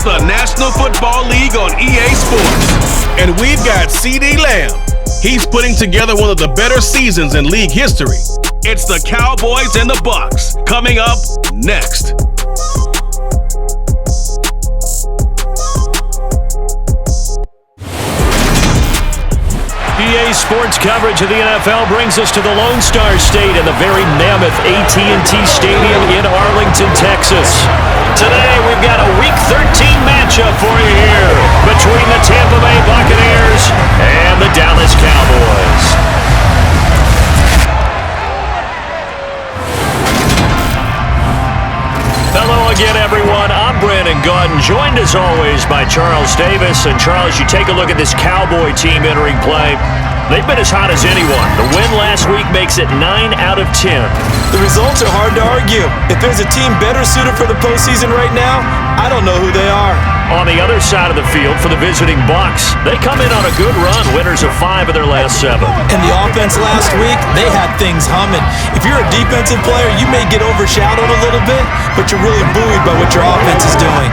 It's the National Football League on EA Sports. And we've got CeeDee Lamb. He's putting together one of the better seasons in league history. It's the Cowboys and the Bucs coming up next. EA Sports coverage of the NFL brings us to the Lone Star State and the very mammoth AT&T Stadium in Arlington, Texas. Today, we've got a Week 13 matchup for you here between the Tampa Bay Buccaneers and the Dallas Cowboys. Hello again, everyone. I'm Brandon Gautin, joined as always by Charles Davis. And Charles, you take a look at this Cowboy team entering play. They've been as hot as anyone. The win last week makes it 9 out of 10. The results are hard to argue. If there's a team better suited for the postseason right now, I don't know who they are. On the other side of the field for the visiting Bucs, they come in on a good run, winners of 5 of their last 7. And the offense last week, they had things humming. If you're a defensive player, you may get overshadowed a little bit, but you're really buoyed by what your offense is doing.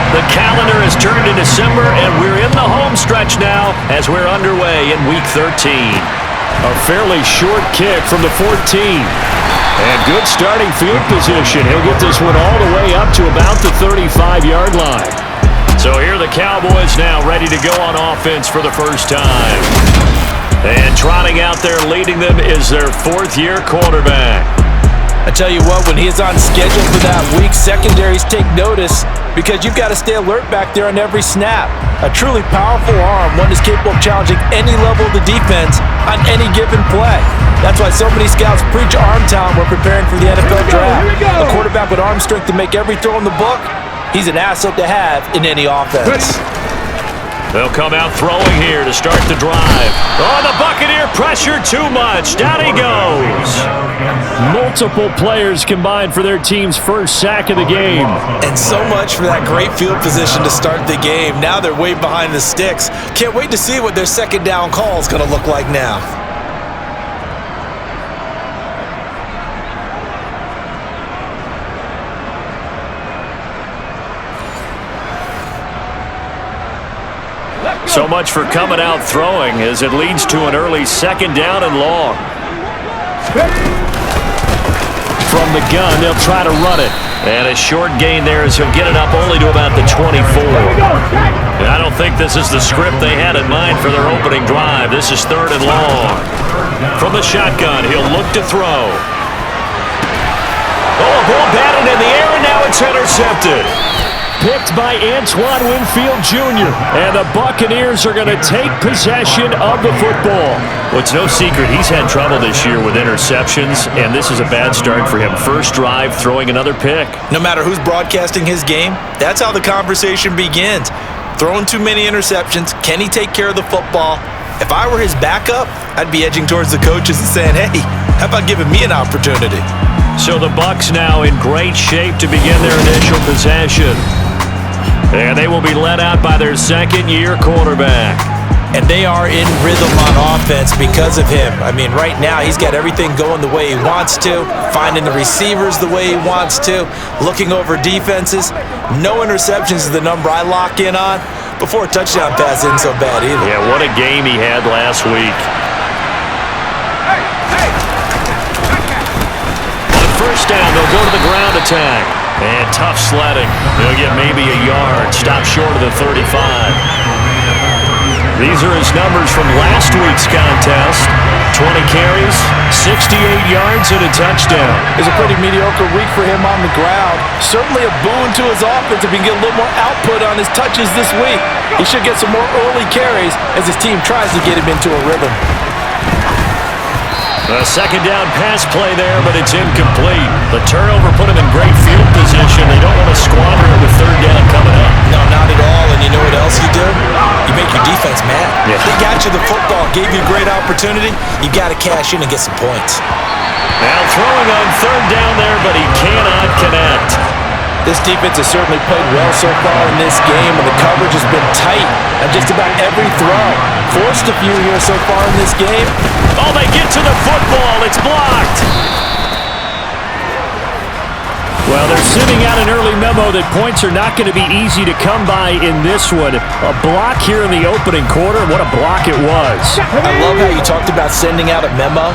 The calendar has turned to December, and we're in the home stretch now as we're underway in Week 13. A fairly short kick from the 14. And good starting field position. He'll get this one all the way up to about the 35-yard line. So here are the Cowboys now ready to go on offense for the first time. And trotting out there leading them is their 4th-year quarterback. I tell you what, when he's on schedule for that week, secondaries take notice because you've got to stay alert back there on every snap. A truly powerful arm, one is capable of challenging any level of the defense on any given play. That's why so many scouts preach arm talent when preparing for the NFL draft. A quarterback with arm strength to make every throw in the book, he's an asset to have in any offense. They'll come out throwing here to start the drive. Oh, the Buccaneer pressure too much. Down he goes. Multiple players combined for their team's first sack of the game. And so much for that great field position to start the game. Now they're way behind the sticks. Can't wait to see what their second down call is going to look like now. So much for coming out throwing as it leads to an early second down and long. From the gun, they'll try to run it. And a short gain there as he'll get it up only to about the 24. And I don't think this is the script they had in mind for their opening drive. This is 3rd and long. From the shotgun, he'll look to throw. Oh, a ball batted in the air, and now it's intercepted. Picked by Antoine Winfield Jr. And the Buccaneers are going to take possession of the football. Well, it's no secret he's had trouble this year with interceptions, and this is a bad start for him. First drive, throwing another pick. No matter who's broadcasting his game, that's how the conversation begins. Throwing too many interceptions, can he take care of the football? If I were his backup, I'd be edging towards the coaches and saying, hey, how about giving me an opportunity? So the Bucs now in great shape to begin their initial possession. And they will be led out by their 2nd-year quarterback. And they are in rhythm on offense because of him. I mean, right now he's got everything going the way he wants to, finding the receivers the way he wants to, looking over defenses. No interceptions is the number I lock in on. Before a touchdown pass isn't so bad either. Yeah, what a game he had last week. On first down, they'll go to the ground attack. And tough sledding. He'll get maybe a yard. Stop short of the 35. These are his numbers from last week's contest. 20 carries, 68 yards, and a touchdown. It's a pretty mediocre week for him on the ground. Certainly a boon to his offense if he can get a little more output on his touches this week. He should get some more early carries as his team tries to get him into a rhythm. A second down pass play there, but it's incomplete. The turnover put him in great field position. They don't want to squander it with 3rd down coming up. No, not at all. And you know what else you do? You make your defense mad. Yeah. They got you the football, gave you a great opportunity. You got to cash in and get some points. Now throwing on 3rd down there, but he cannot connect. This defense has certainly played well so far in this game, and the coverage has been tight on just about every throw. Forced a few here so far in this game. Oh, they get to the football. It's blocked. Well, they're sending out an early memo that points are not going to be easy to come by in this one. A block here in the opening quarter. What a block it was. I love how you talked about sending out a memo.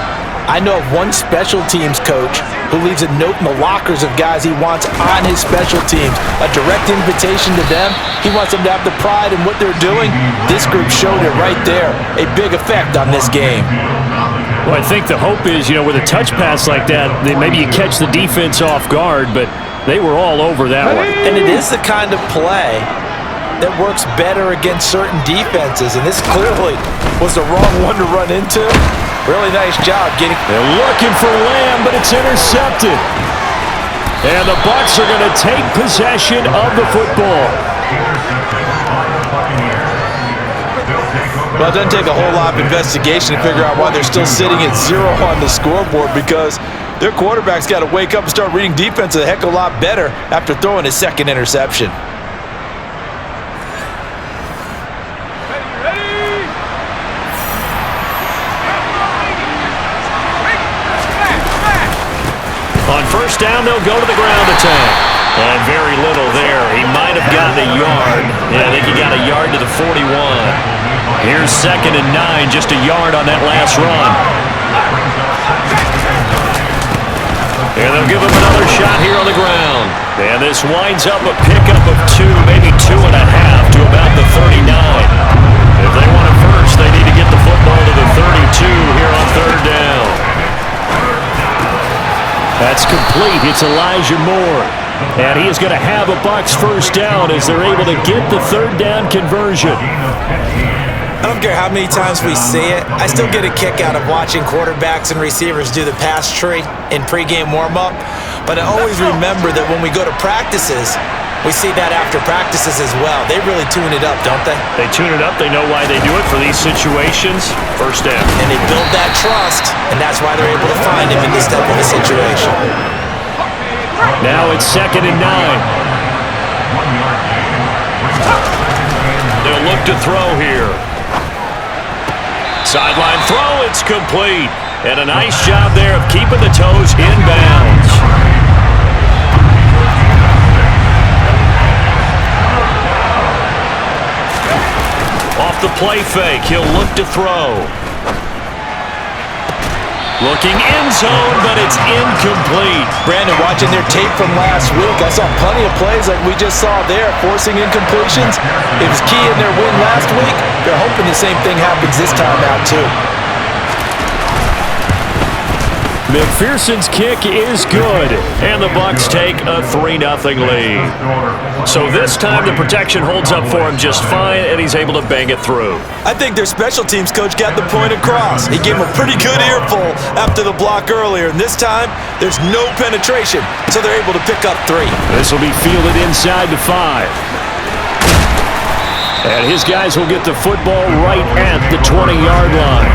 I know of one special teams coach who leaves a note in the lockers of guys he wants on his special teams. A direct invitation to them. He wants them to have the pride in what they're doing. This group showed it right there. A big effect on this game. Well, I think the hope is, with a touch pass like that, maybe you catch the defense off guard, but they were all over that one. And it is the kind of play that works better against certain defenses, and this clearly was the wrong one to run into. Really nice job getting... They're looking for Lamb, but it's intercepted. And the Bucs are going to take possession of the football. Well, it doesn't take a whole lot of investigation to figure out why they're still sitting at 0 on the scoreboard, because their quarterback's got to wake up and start reading defense a heck of a lot better after throwing his second interception. On first down, they'll go to the ground attack. And very little there. He might have gotten a yard. Yeah, I think he got a yard to the 41. Here's 2nd and 9, just a yard on that last run. And they'll give him another shot here on the ground. And this winds up a pickup of 2, maybe 2.5 to about the 39. If they want it first, they need to get the football to the 32 here on 3rd down. That's complete. It's Elijah Moore. And he is going to have a Bucs first down as they're able to get the 3rd down conversion. I don't care how many times we see it. I still get a kick out of watching quarterbacks and receivers do the pass tree in pregame warm-up. But I always remember that when we go to practices, we see that after practices as well. They really tune it up, don't they? They tune it up. They know why they do it for these situations. First down. And they build that trust, and that's why they're able to find him in this type of a situation. Now it's 2nd and 9. They'll look to throw here. Sideline throw, it's complete. And a nice job there of keeping the toes in bounds. Off the play fake, he'll look to throw. Looking end zone, but it's incomplete. Brandon, watching their tape from last week, I saw plenty of plays like we just saw there, forcing incompletions. It was key in their win last week. They're hoping the same thing happens this time out, too. McPherson's kick is good, and the Bucs take a 3-0 lead. So this time the protection holds up for him just fine, and he's able to bang it through. I think their special teams coach got the point across. He gave him a pretty good earful after the block earlier, and this time there's no penetration, so they're able to pick up 3. This will be fielded inside the 5. And his guys will get the football right at the 20-yard line.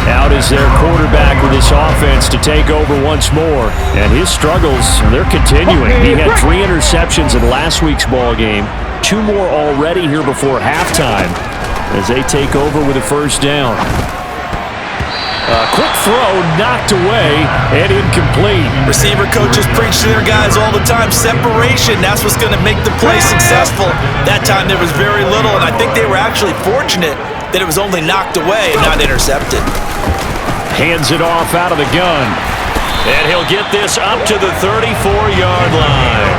Out is their quarterback with this offense to take over once more. And his struggles, they're continuing. He had 3 interceptions in last week's ball game. 2 more already here before halftime as they take over with a first down. Quick throw knocked away and incomplete. Receiver coaches preach to their guys all the time. Separation, that's what's going to make the play successful. That time there was very little, and I think they were actually fortunate that it was only knocked away and not intercepted. Hands it off out of the gun. And he'll get this up to the 34-yard line.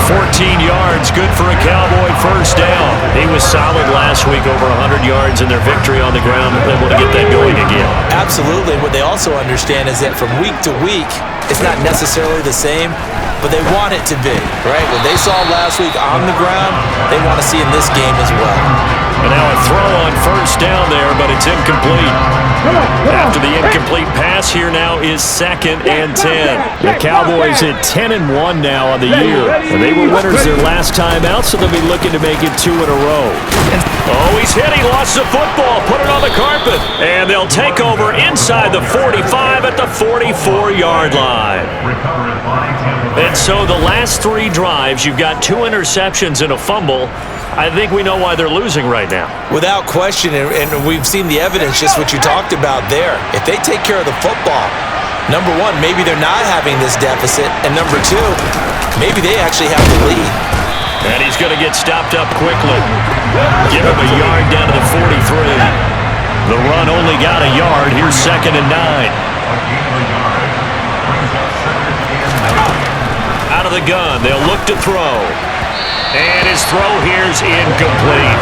14 yards, good for a Cowboy first down. He was solid last week, over 100 yards in their victory on the ground, able to get that going again. Absolutely. What they also understand is that from week to week, it's not necessarily the same, but they want it to be, right? What they saw last week on the ground, they want to see in this game as well. And now a throw on first down there, but it's incomplete. After the incomplete pass, here now is 2nd and 10. The Cowboys at 10-1 now on the year. And they were winners their last time out, so they'll be looking to make it 2 in a row. Oh, he's hit. He lost the football. Put it on the carpet. And they'll take over inside the 45 at the 44-yard line. And so the last 3 drives, you've got 2 interceptions and a fumble. I think we know why they're losing right now. Without question, and we've seen the evidence, just what you talked about there. If they take care of the football, number one, maybe they're not having this deficit, and number two, maybe they actually have the lead. And he's going to get stopped up quickly. Give him a yard down to the 43. The run only got a yard. Here's 2nd and 9. Out of the gun, they'll look to throw. And his throw here's incomplete.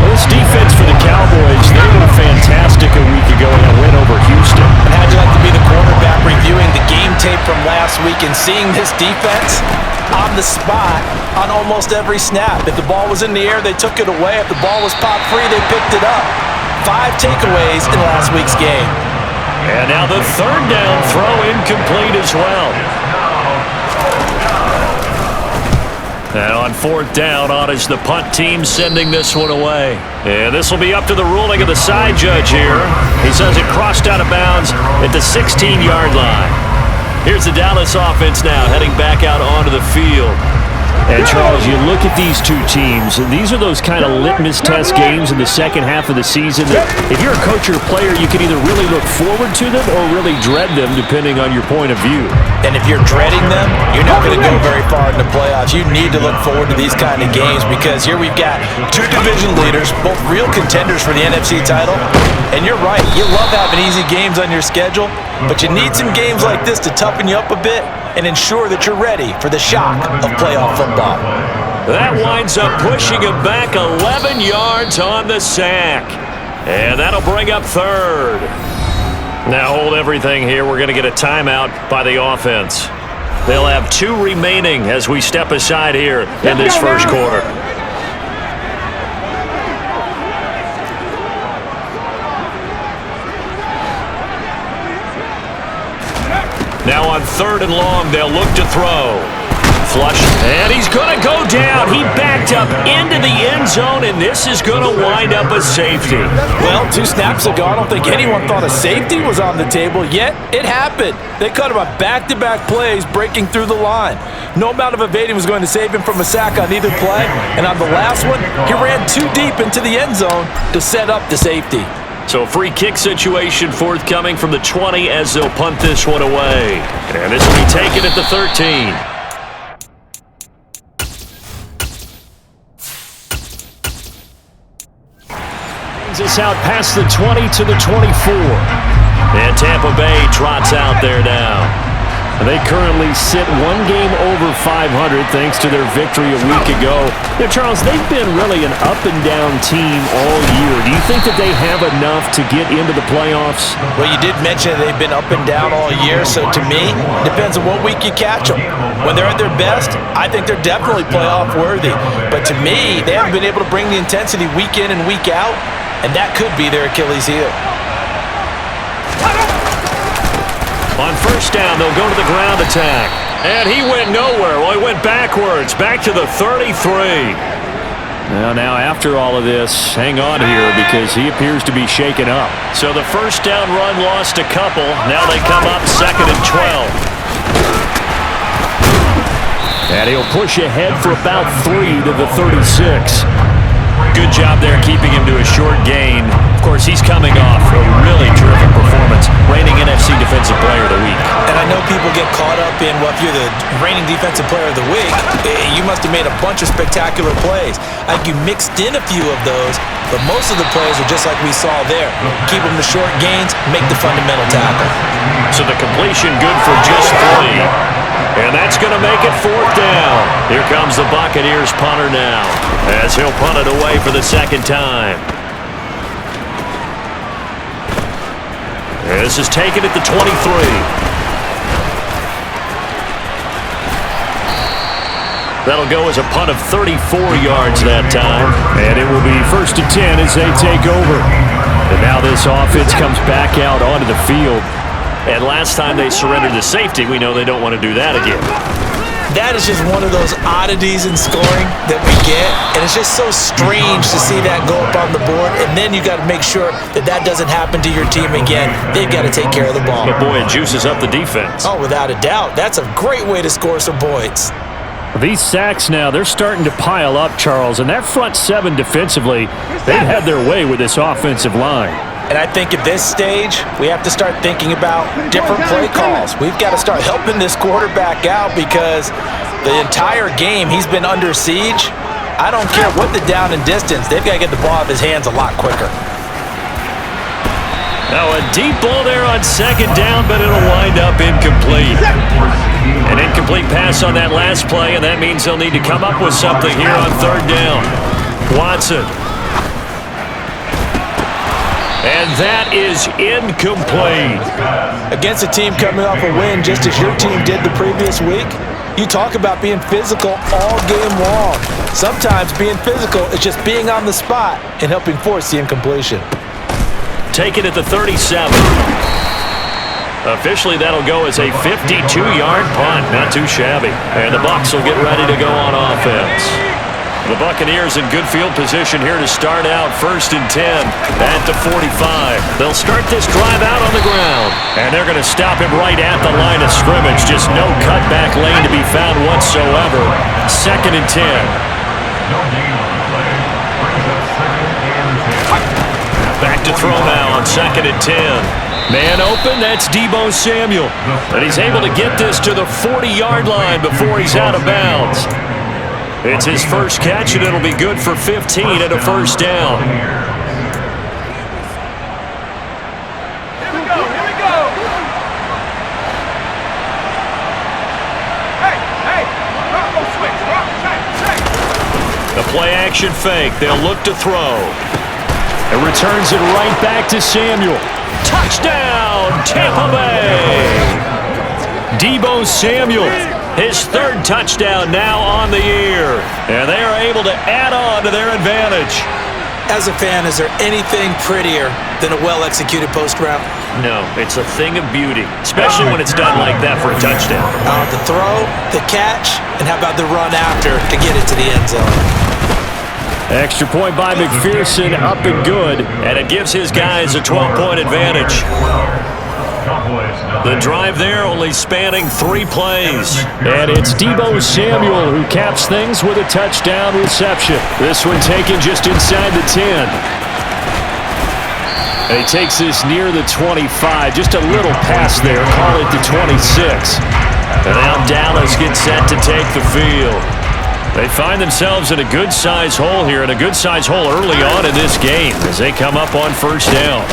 Well, this defense for the Cowboys, they were fantastic a week ago in a win over Houston. And how'd you like to be the quarterback reviewing the game tape from last week and seeing this defense on the spot on almost every snap? If the ball was in the air, they took it away. If the ball was popped free, they picked it up. 5 takeaways in last week's game. And now the 3rd down throw incomplete as well. And on 4th down, on is the punt team sending this one away. And this will be up to the ruling of the side judge here. He says it crossed out of bounds at the 16-yard line. Here's the Dallas offense now heading back out onto the field. And, Charles, you look at these 2 teams, and these are those kind of litmus test games in the second half of the season that if you're a coach or a player, you can either really look forward to them or really dread them, depending on your point of view. And if you're dreading them, you're not going to go very far in the playoffs. You need to look forward to these kind of games because here we've got 2 division leaders, both real contenders for the NFC title. And you're right, you love having easy games on your schedule, but you need some games like this to toughen you up a bit and ensure that you're ready for the shock of playoff football. That winds up pushing him back 11 yards on the sack. And that'll bring up 3rd. Now hold everything here. We're going to get a timeout by the offense. They'll have 2 remaining as we step aside here in this first quarter. Now on 3rd and long, they'll look to throw. Flush, and he's going to go down. He backed up into the end zone, and this is going to wind up a safety. Well, 2 snaps ago, I don't think anyone thought a safety was on the table, yet it happened. They cut him on back-to-back plays, breaking through the line. No amount of evading was going to save him from a sack on either play, and on the last one, he ran too deep into the end zone to set up the safety. So a free kick situation forthcoming from the 20 as they'll punt this one away. And this will be taken at the 13. Brings us out past the 20 to the 24. And Tampa Bay trots out there now. They currently sit 1 game over 500 thanks to their victory a week ago. Now, Charles, they've been really an up-and-down team all year. Do you think that they have enough to get into the playoffs? Well, you did mention they've been up and down all year, so to me, depends on what week you catch them. When they're at their best, I think they're definitely playoff-worthy. But to me, they haven't been able to bring the intensity week in and week out, and that could be their Achilles heel. On 1st down, they'll go to the ground attack. And he went nowhere. Well, he went backwards, back to the 33. Now, after all of this, hang on here because he appears to be shaken up. So the 1st down run lost a couple. Now they come up 2nd and 12. And he'll push ahead for about 3 to the 36. Good job there keeping him to a short gain. Of course, he's coming off a really terrific performance, reigning NFC Defensive Player of the Week. And I know people get caught up in, well, if you're the reigning Defensive Player of the Week, you must have made a bunch of spectacular plays. I think you mixed in a few of those, but most of the plays are just like we saw there. Keep them to short gains, make the fundamental tackle. So the completion good for just 3. And that's going to make it 4th down. Here comes the Buccaneers punter now, as he'll punt it away for the 2nd time. This is taken at the 23. That'll go as a punt of 34 yards that time. And it will be 1st and 10 as they take over. And now this offense comes back out onto the field. And last time they surrendered the safety, we know they don't want to do that again. That is just one of those oddities in scoring that we get, and it's just so strange to see that go up on the board, and then you got to make sure that that doesn't happen to your team again. They've got to take care of the ball. But boy, it juices up the defense. Oh, without a doubt. That's a great way to score some points. These sacks now, they're starting to pile up, Charles, and that front seven defensively, they've had their way with this offensive line. And I think at this stage, we have to start thinking about different play calls. We've got to start helping this quarterback out because the entire game he's been under siege. I don't care what the down and distance. They've got to get the ball out of his hands a lot quicker. Now a deep ball there on second down, but it'll wind up incomplete. An incomplete pass on that last play, and that means they'll need to come up with something here on third down. Watson. And that is incomplete. Against a team coming off a win just as your team did the previous week, you talk about being physical all game long. Sometimes being physical is just being on the spot and helping force the incompletion. Taken at the 37. Officially, that'll go as a 52-yard punt. Not too shabby. And the Bucs will get ready to go on offense. The Buccaneers in good field position here to start out 1st and 10 at the 45. They'll start this drive out on the ground. And they're going to stop him right at the line of scrimmage. Just no cutback lane to be found whatsoever. 2nd and 10. Back to throw now on 2nd and 10. Man open, that's Deebo Samuel. And he's able to get this to the 40-yard line before he's out of bounds. It's his first catch, and it'll be good for 15 and a first down. Here we go. Hey, switch. The play-action fake. They'll look to throw. It returns it right back to Samuel. Touchdown, Tampa Bay! Deebo Samuel. His 3rd touchdown now on the year. And they are able to add on to their advantage. As a fan, is there anything prettier than a well-executed post route? No, it's a thing of beauty, especially when it's done like that for a touchdown. The throw, the catch, and how about the run after to get it to the end zone? Extra point by McPherson, up and good. And it gives his guys a 12-point advantage. The drive there only spanning 3 plays. And it's Deebo Samuel who caps things with a touchdown reception. This one taken just inside the 10. And he takes this near the 25. Just a little pass there. Call it the 26. And now Dallas gets set to take the field. They find themselves in a good-sized hole here, and a good-sized hole early on in this game as they come up on 1st down.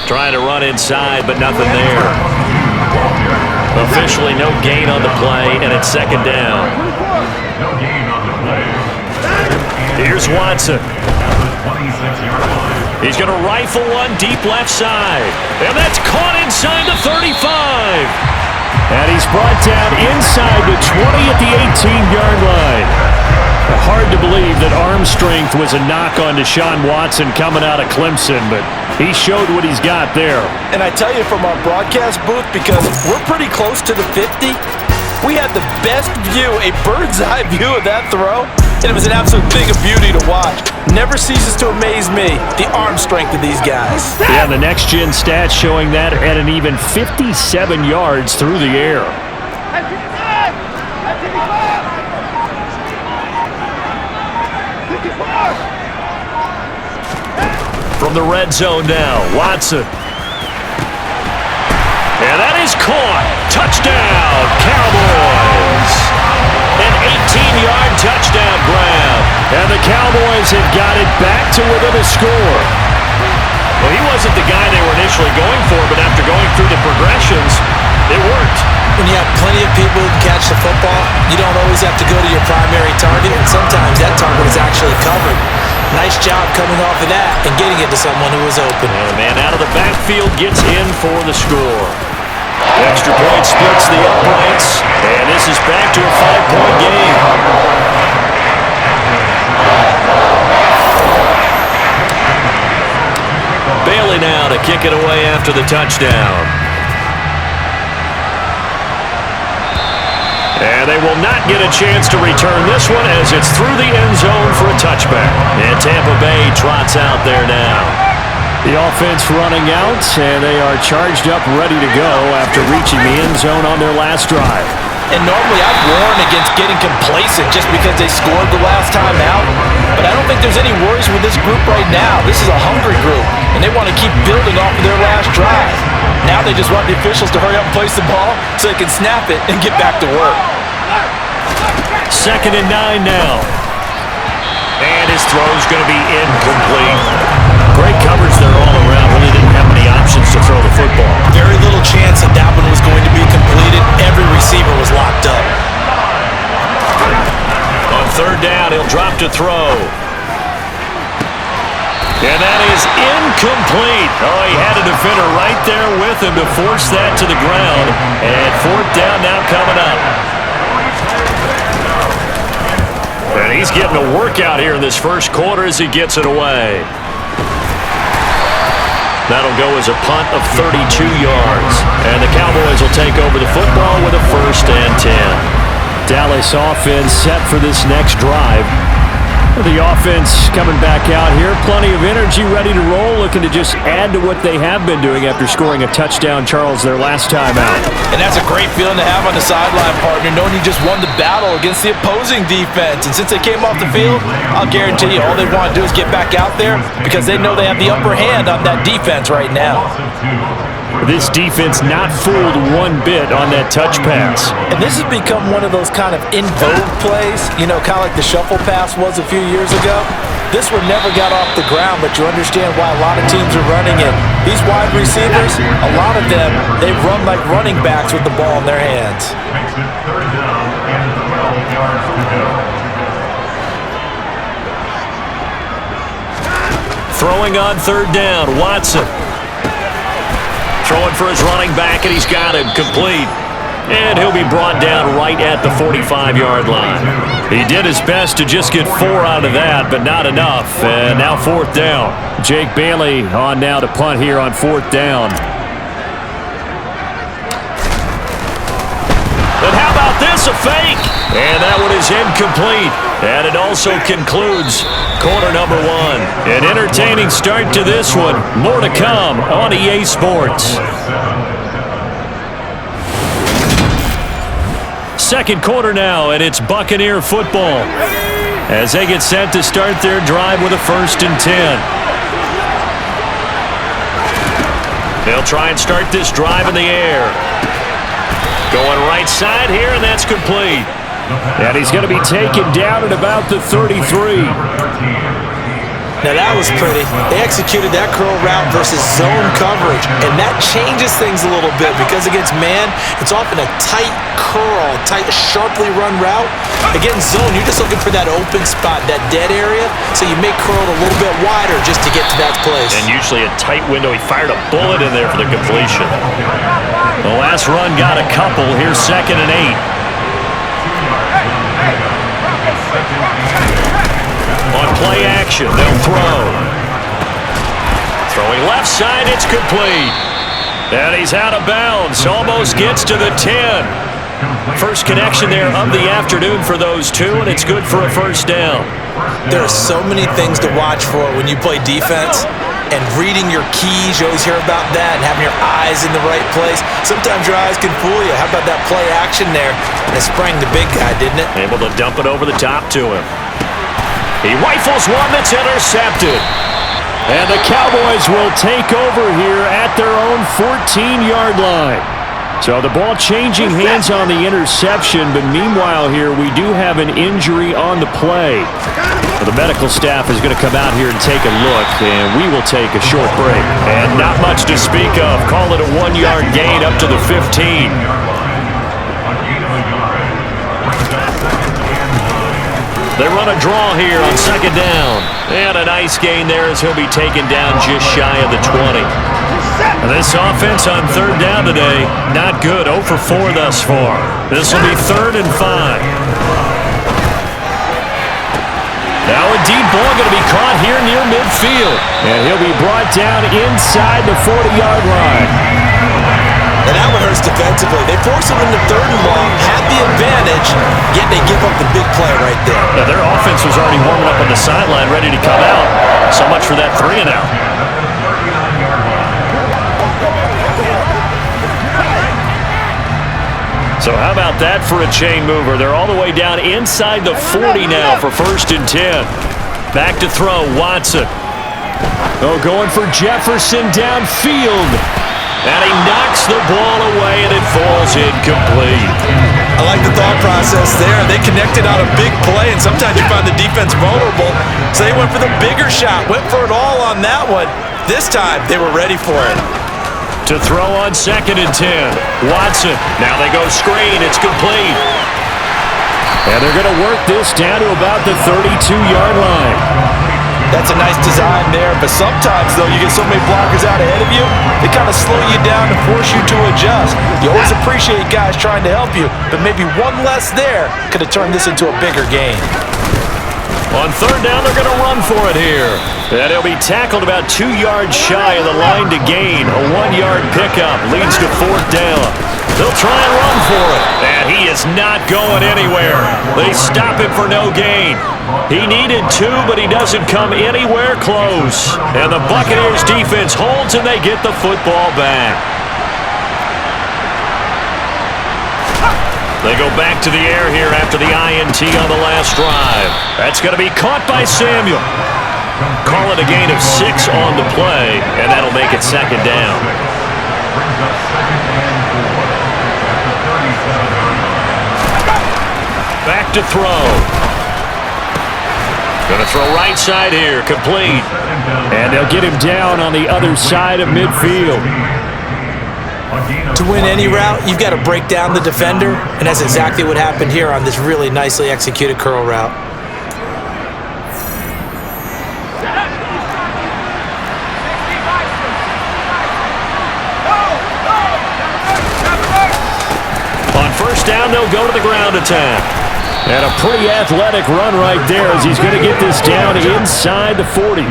Trying to run inside, but nothing there. Officially no gain on the play, and it's 2nd down. Here's Watson. He's going to rifle one deep left side. And that's caught inside the 35. And he's brought down inside the 20 at the 18-yard line. Hard to believe that arm strength was a knock on Deshaun Watson coming out of Clemson, but he showed what he's got there. And I tell you from our broadcast booth, because we're pretty close to the 50, we had the best view, a bird's-eye view of that throw, and it was an absolute thing of beauty to watch. Never ceases to amaze me, the arm strength of these guys. Yeah, the next-gen stats showing that at an even 57 yards through the air. From the red zone now, Watson. And that is caught. Touchdown, Cowboys. An 18-yard touchdown grab. And the Cowboys have got it back to within a score. Well, he wasn't the guy they were initially going for, but after going through the progressions, it worked. When you have plenty of people who can catch the football, you don't always have to go to your primary target, and sometimes that target is actually covered. Nice job coming off of that and getting it to someone who was open. And the man out of the backfield gets in for the score. The extra point splits the uprights, and this is back to a 5-point game. to kick it away after the touchdown. And they will not get a chance to return this one as it's through the end zone for a touchback. And Tampa Bay trots out there now. The offense running out, and they are charged up, ready to go after reaching the end zone on their last drive. And normally I'd warn against getting complacent just because they scored the last time out. But I don't think there's any worries with this group right now. This is a hungry group, and they want to keep building off of their last drive. Now they just want the officials to hurry up and place the ball so they can snap it and get back to work. 2nd and 9 now. And his throw's going to be incomplete. Great coverage there all around. Really didn't have many options to throw the football. Very little chance that that one was going to be completed. Every receiver was locked up. On 3rd down, he'll drop to throw. And that is incomplete. Oh, he had a defender right there with him to force that to the ground. And 4th down now coming up. And he's getting a workout here in this first quarter as he gets it away. That'll go as a punt of 32 yards. And the Cowboys will take over the football with a 1st and 10. Dallas offense set for this next drive. The offense coming back out here. Plenty of energy, ready to roll, looking to just add to what they have been doing after scoring a touchdown, Charles, their last time out. And that's a great feeling to have on the sideline, partner, knowing you just won the battle against the opposing defense. And since they came off the field, I'll guarantee you all they want to do is get back out there because they know they have the upper hand on that defense right now. This defense not fooled one bit on that touch pass. And this has become one of those kind of in vogue plays, you know, kind of like the shuffle pass was a few years ago. This one never got off the ground, but you understand why a lot of teams are running it. These wide receivers, a lot of them, they run like running backs with the ball in their hands. Throwing on 3rd down, Watson. Throwing for his running back, and he's got him complete. And he'll be brought down right at the 45-yard line. He did his best to just get 4 out of that, but not enough. And now 4th down. Jake Bailey on now to punt here on 4th down. But how about this, a fake? And that one is incomplete. And it also concludes quarter number 1. An entertaining start to this one. More to come on EA Sports. 2nd quarter now, and it's Buccaneer football as they get set to start their drive with a 1st and 10. They'll try and start this drive in the air. Going right side here, and that's complete. And he's going to be taken down at about the 33. Now that was pretty. They executed that curl route versus zone coverage, and that changes things a little bit because against man, it's often a tight curl, tight, sharply run route. Against zone, you're just looking for that open spot, that dead area, so you make curl a little bit wider just to get to that place. And usually a tight window. He fired a bullet in there for the completion. The last run got a couple. Here's 2nd and 8. On play action, they'll throw. Throwing left side, it's complete. And he's out of bounds. Almost gets to the 10. First connection there of the afternoon for those two, and it's good for a 1st down. There are so many things to watch for when you play defense. And reading your keys, you always hear about that, and having your eyes in the right place. Sometimes your eyes can fool you. How about that play action there? And it sprang the big guy, didn't it? Able to dump it over the top to him. He rifles one that's intercepted. And the Cowboys will take over here at their own 14-yard line. So the ball changing hands on the interception, but meanwhile here we do have an injury on the play. The medical staff is going to come out here and take a look, and we will take a short break. And not much to speak of. Call it a 1-yard gain up to the 15. They run a draw here on 2nd down. And a nice gain there as he'll be taken down just shy of the 20. And this offense on 3rd down today, not good. 0 for 4 thus far. This will be 3rd and 5. Now a deep ball going to be caught here near midfield. And he'll be brought down inside the 40-yard line. And that one hurts defensively. They force him into 3rd and long, had the advantage, yet they give up the big play right there. Now, their offense was already warming up on the sideline, ready to come out. So much for that 3 and out. So how about that for a chain mover? They're all the way down inside the 40 now for 1st and 10. Back to throw, Watson. Oh, going for Jefferson downfield. And he knocks the ball away, and it falls incomplete. I like the thought process there. They connected on a big play, and sometimes you find the defense vulnerable. So they went for the bigger shot, went for it all on that one. This time, they were ready for it. To throw on 2nd and 10. Watson. Now they go screen. It's complete. And they're going to work this down to about the 32-yard line. That's a nice design there, but sometimes, though, you get so many blockers out ahead of you, they kind of slow you down and force you to adjust. You always appreciate guys trying to help you, but maybe one less there could have turned this into a bigger game. On 3rd down, they're going to run for it here. And he'll be tackled about 2 yards shy of the line to gain. A 1-yard pickup leads to 4th down. They'll try and run for it. And he is not going anywhere. They stop him for no gain. He needed 2, but he doesn't come anywhere close. And the Buccaneers defense holds, and they get the football back. They go back to the air here after the INT on the last drive. That's going to be caught by Samuel. Call it a gain of 6 on the play, and that'll make it 2nd down. Back to throw. Going to throw right side here, complete. And they'll get him down on the other side of midfield. To win any route, you've got to break down the defender, and that's exactly what happened here on this really nicely executed curl route. On 1st down, they'll go to the ground attack. And a pretty athletic run right there as he's going to get this down inside the 40.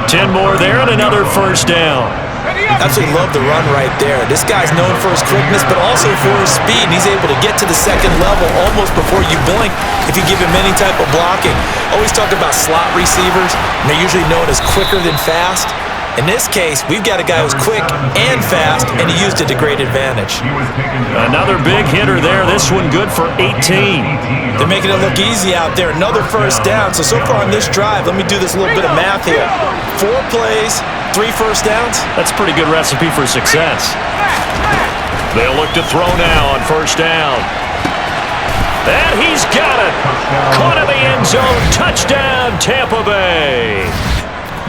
10 more there and another 1st down. Absolutely love the run right there. This guy's known for his quickness, but also for his speed. He's able to get to the 2nd level almost before you blink if you give him any type of blocking. Always talk about slot receivers, and they're usually known as quicker than fast. In this case, we've got a guy who's quick and fast, and he used it to great advantage. Another big hitter there. This one good for 18. They're making it look easy out there. Another 1st down. So far on this drive, let me do this little bit of math here. 4 plays, 3 1st downs. That's a pretty good recipe for success. They'll look to throw now on 1st down. And he's got it. Caught in the end zone. Touchdown, Tampa Bay.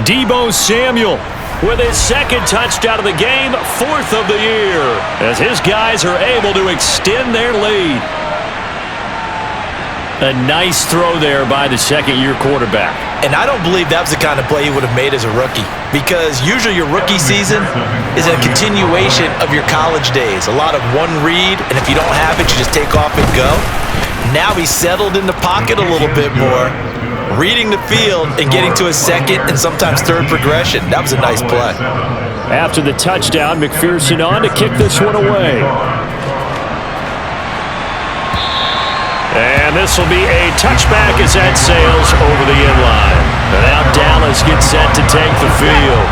Deebo Samuel with his 2nd touchdown of the game, 4th of the year, as his guys are able to extend their lead. A nice throw there by the 2nd-year quarterback. And I don't believe that was the kind of play he would have made as a rookie, because usually your rookie season is a continuation of your college days. A lot of one read, and if you don't have it, you just take off and go. Now he's settled in the pocket a little bit more, reading the field and getting to his 2nd and sometimes 3rd progression. That was a nice play. After the touchdown, McPherson on to kick this one away. And this will be a touchback as that sails over the end line. And now Dallas gets set to take the field.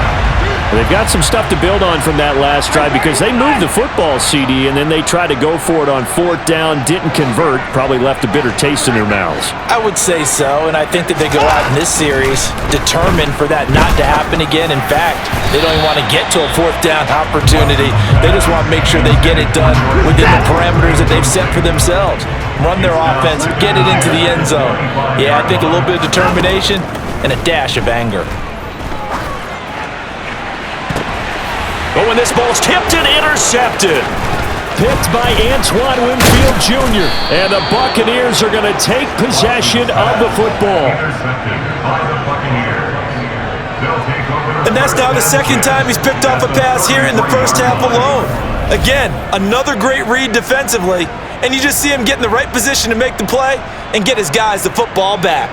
They've got some stuff to build on from that last drive because they moved the football, CD, and then they tried to go for it on 4th down, didn't convert, probably left a bitter taste in their mouths. I would say so, and I think that they go out in this series determined for that not to happen again. In fact, they don't even want to get to a 4th down opportunity. They just want to make sure they get it done within the parameters that they've set for themselves. Run their offense, get it into the end zone. Yeah, I think a little bit of determination and a dash of anger. But when this ball's tipped and intercepted. Picked by Antoine Winfield Jr. And the Buccaneers are going to take possession of the football. And that's now the 2nd time he's picked off a pass here in the 1st half alone. Again, another great read defensively, and you just see him get in the right position to make the play and get his guys the football back.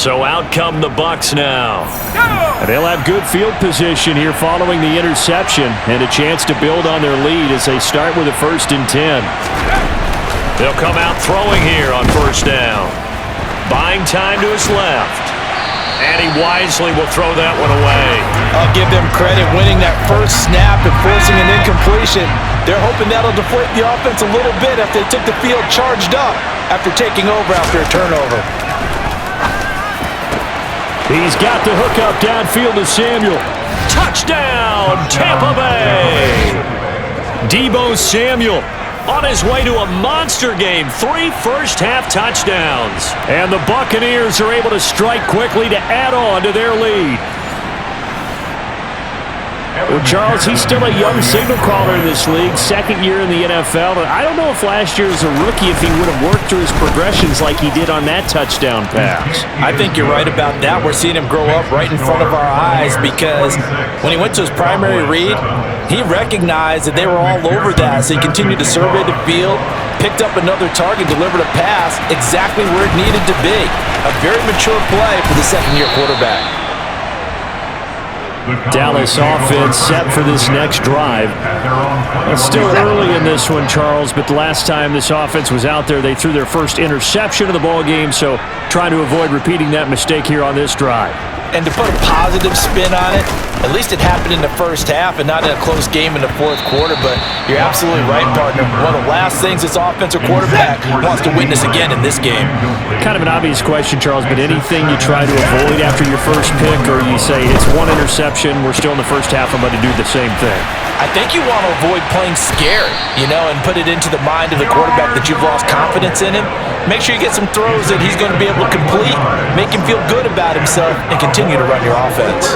So out come the Bucs now. And they'll have good field position here following the interception and a chance to build on their lead as they start with a 1st and 10. They'll come out throwing here on 1st down. Buying time to his left. And he wisely will throw that one away. I'll give them credit winning that first snap and forcing an incompletion. They're hoping that'll deflate the offense a little bit after they took the field charged up after taking over after a turnover. He's got the hook up downfield to Samuel. Touchdown, Tampa Bay! Deebo Samuel on his way to a monster game. 3 first-half touchdowns. And the Buccaneers are able to strike quickly to add on to their lead. Well, Charles, he's still a young signal caller in this league, 2nd year in the NFL. And I don't know if last year as a rookie if he would have worked through his progressions like he did on that touchdown pass. I think you're right about that. We're seeing him grow up right in front of our eyes because when he went to his primary read, he recognized that they were all over that, so he continued to survey the field, picked up another target, delivered a pass exactly where it needed to be. A very mature play for the 2nd-year quarterback. Dallas offense set for this next drive. It's still early in this one, Charles, but the last time this offense was out there, they threw their first interception of the ball game, so trying to avoid repeating that mistake here on this drive. And to put a positive spin on it, at least it happened in the first half and not in a close game in the 4th quarter, but you're absolutely right, partner. One of the last things this offensive quarterback wants to witness again in this game. Kind of an obvious question, Charles, but anything you try to avoid after your first pick, or you say it's one interception, we're still in the first half, I'm going to do the same thing? I think you want to avoid playing scared, and put it into the mind of the quarterback that you've lost confidence in him. Make sure you get some throws that he's going to be able to complete, make him feel good about himself, and continue to run your offense.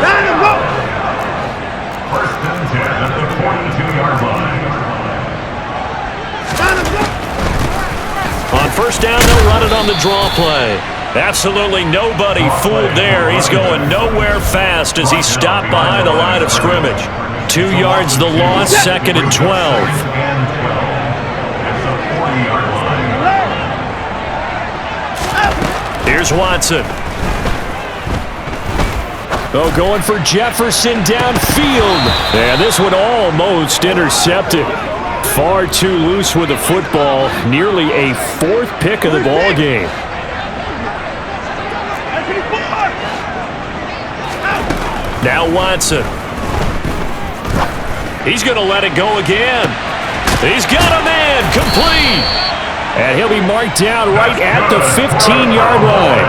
1st and 10 at the 42-yard line. On 1st down, they'll run it on the draw play. Absolutely nobody fooled there. He's going nowhere fast as he stopped behind the line of scrimmage. 2 yards the loss, 2nd and 12. Here's Watson. Oh, going for Jefferson downfield. And this one almost intercepted. Far too loose with the football. Nearly a 4th pick of the ball game. Now Watson. He's going to let it go again. He's got a man, complete. And he'll be marked down right at the 15-yard line.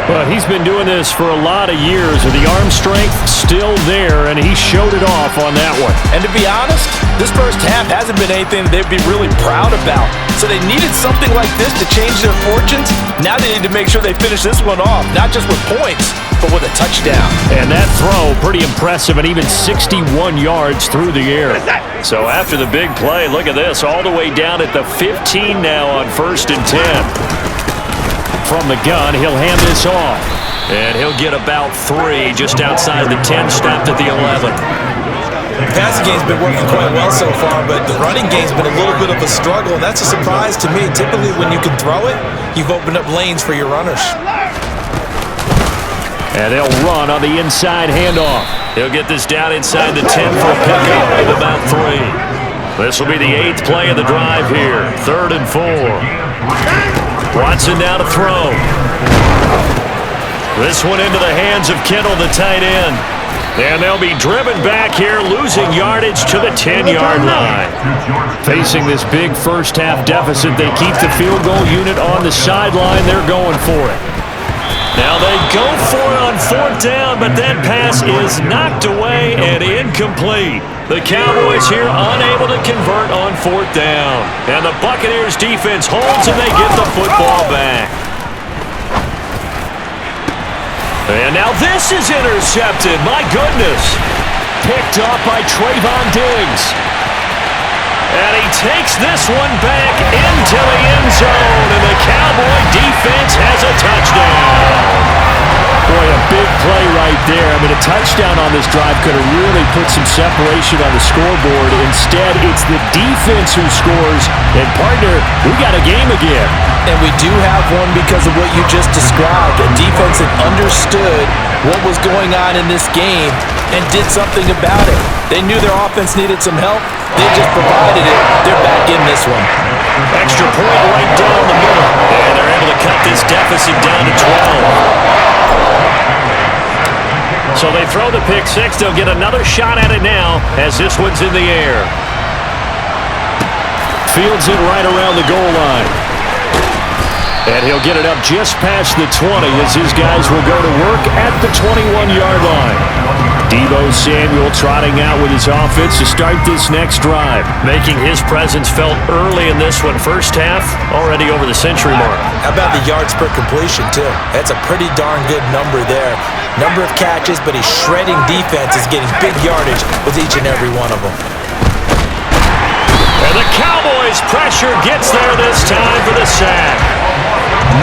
Well, he's been doing this for a lot of years, with the arm strength still there, and he showed it off on that one. And to be honest, this first half hasn't been anything they'd be really proud about. So they needed something like this to change their fortunes. Now they need to make sure they finish this one off, not just with points, but with a touchdown. And that throw, pretty impressive, and even 61 yards through the air. So after the big play, look at this, all the way down at the 15 now on 1st and 10. From the gun, he'll hand this off. And he'll get about 3 just outside the 10, stopped at the 11. The passing game's been working quite well so far, but the running game's been a little bit of a struggle, and that's a surprise to me. Typically, when you can throw it, you've opened up lanes for your runners. And they'll run on the inside handoff. He'll get this down inside the 10 for a pickup of about 3. This will be the 8th play of the drive here. 3rd and 4. Watson now to throw. This one into the hands of Kittle, the tight end. And they'll be driven back here, losing yardage to the 10-yard line. Facing this big first-half deficit, they keep the field goal unit on the sideline. They're going for it. Now they go for it on 4th down, but that pass is knocked away and incomplete. The Cowboys here unable to convert on 4th down. And the Buccaneers defense holds and they get the football back. And now this is intercepted. My goodness. Picked up by Trayvon Diggs. And he takes this one back into the end zone. And the Cowboy defense has a touchdown. Boy, a big play right there. I mean, a touchdown on this drive could have really put some separation on the scoreboard. Instead, it's the defense who scores. And, partner, we got a game again. And we do have one because of what you just described. A defense that understood what was going on in this game and did something about it. They knew their offense needed some help. They just provided it. They're back in this one. Extra point right down the middle. And they're able to cut this deficit down to 12. So they throw the pick six. They'll get another shot at it now as this one's in the air. Fields it right around the goal line. And he'll get it up just past the 20 as his guys will go to work at the 21-yard line. Deebo Samuel trotting out with his offense to start this next drive. Making his presence felt early in this one. First half, already over the century mark. How about the yards per completion, too? That's a pretty darn good number there. Number of catches, but he's shredding defenses, getting big yardage with each and every one of them. And the Cowboys' pressure gets there this time for the sack.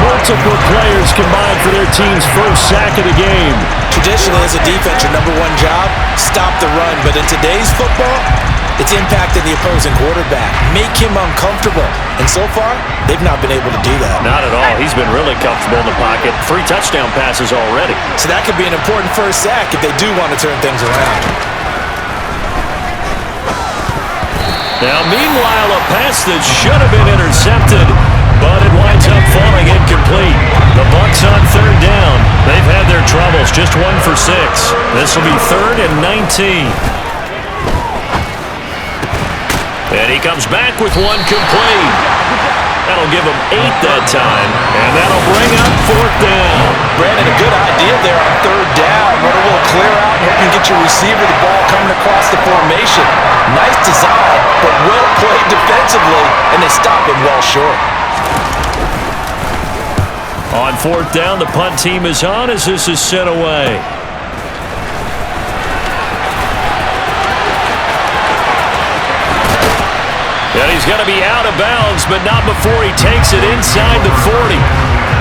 Multiple players combined for their team's first sack of the game. Traditionally, as a defense, your number one job, stop the run. But in today's football, it's impacting the opposing quarterback. Make him uncomfortable. And so far, they've not been able to do that. Not at all. He's been really comfortable in the pocket. 3 touchdown passes already. So that could be an important first sack if they do want to turn things around. Now, meanwhile, a pass that should have been intercepted, but it winds up falling incomplete. The Bucs on third down. They've had their troubles, just 1 for 6. This will be 3rd and 19. And he comes back with one complete. That'll give him 8 that time, and that'll bring up 4th down. Brandon, a good idea there on third down. Run a little clear out and you can get your receiver the ball coming across the formation. Nice design, but well played defensively, and they stop him well short. On 4th down, the punt team is on as this is sent away. And he's going to be out of bounds, but not before he takes it inside the 40.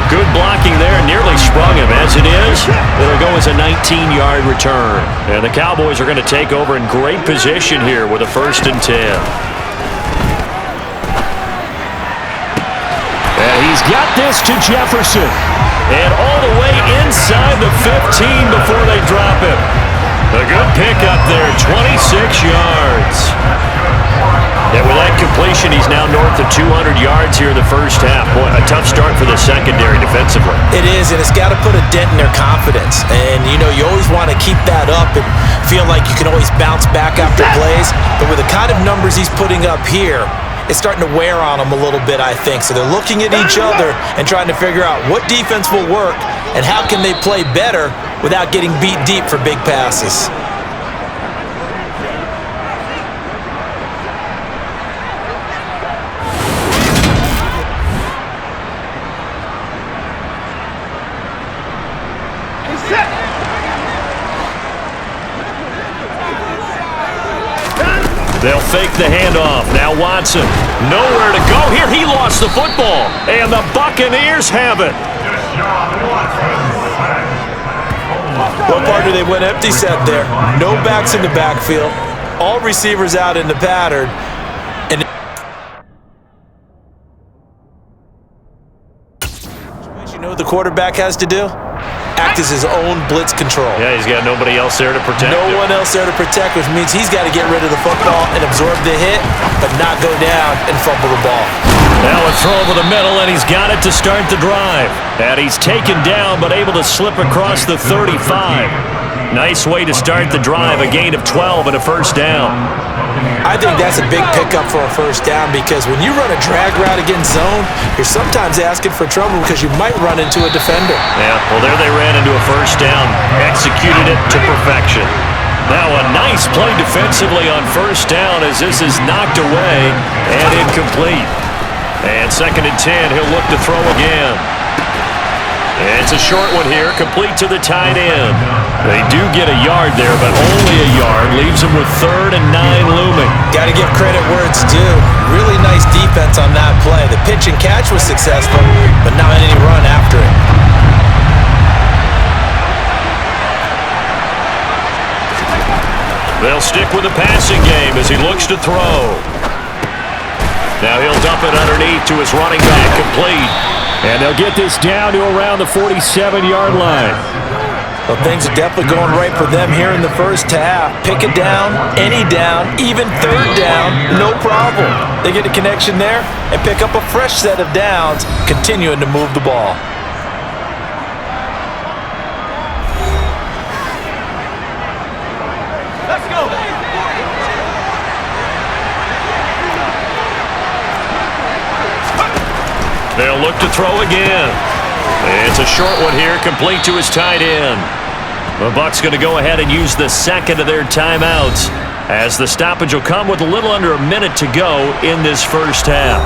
Good blocking there, nearly sprung him. As it is, it'll go as a 19-yard return. And the Cowboys are going to take over in great position here with a 1st and 10. And he's got this to Jefferson. And all the way inside the 15 before they drop him. A good pickup there, 26 yards. And with that completion, he's now north of 200 yards here in the first half. Boy, a tough start for the secondary defensively. It is, and it's got to put a dent in their confidence. And, you know, you always want to keep that up and feel like you can always bounce back after plays. But with the kind of numbers he's putting up here, it's starting to wear on them a little bit, I think. So they're looking at each other and trying to figure out what defense will work and how can they play better without getting beat deep for big passes. They'll fake the handoff. Now Watson, nowhere to go. Here he lost the football, and the Buccaneers have it. Well, partner, they went empty set there. No backs in the backfield. All receivers out in the pattern. And you know what the quarterback has to do? Act as his own blitz control. Yeah, he's got nobody else there to protect him. No one else there to protect, which means he's got to get rid of the football and absorb the hit, but not go down and fumble the ball. Now a throw over the middle, and he's got it to start the drive. And he's taken down, but able to slip across the 35. Nice way to start the drive, a gain of 12 and a 1st down. I think that's a big pickup for a 1st down because when you run a drag route against zone, you're sometimes asking for trouble because you might run into a defender. Yeah, well, there they ran into a 1st down, executed it to perfection. Now a nice play defensively on 1st down as this is knocked away and incomplete. And 2nd and 10, he'll look to throw again. And it's a short one here, complete to the tight end. They do get a yard there, but only a yard. Leaves them with 3rd and 9 looming. Got to give credit where it's due. Really nice defense on that play. The pitch and catch was successful, but not any run after it. They'll stick with the passing game as he looks to throw. Now he'll dump it underneath to his running back, complete. And they'll get this down to around the 47-yard line. Well, things are definitely going right for them here in the first half. Pick it down, any down, even third down, no problem. They get a connection there and pick up a fresh set of downs, continuing to move the ball. Let's go. They'll look to throw again. It's a short one here, complete to his tight end. The Bucs going to go ahead and use the second of their timeouts, as the stoppage will come with a little under a minute to go in this first half.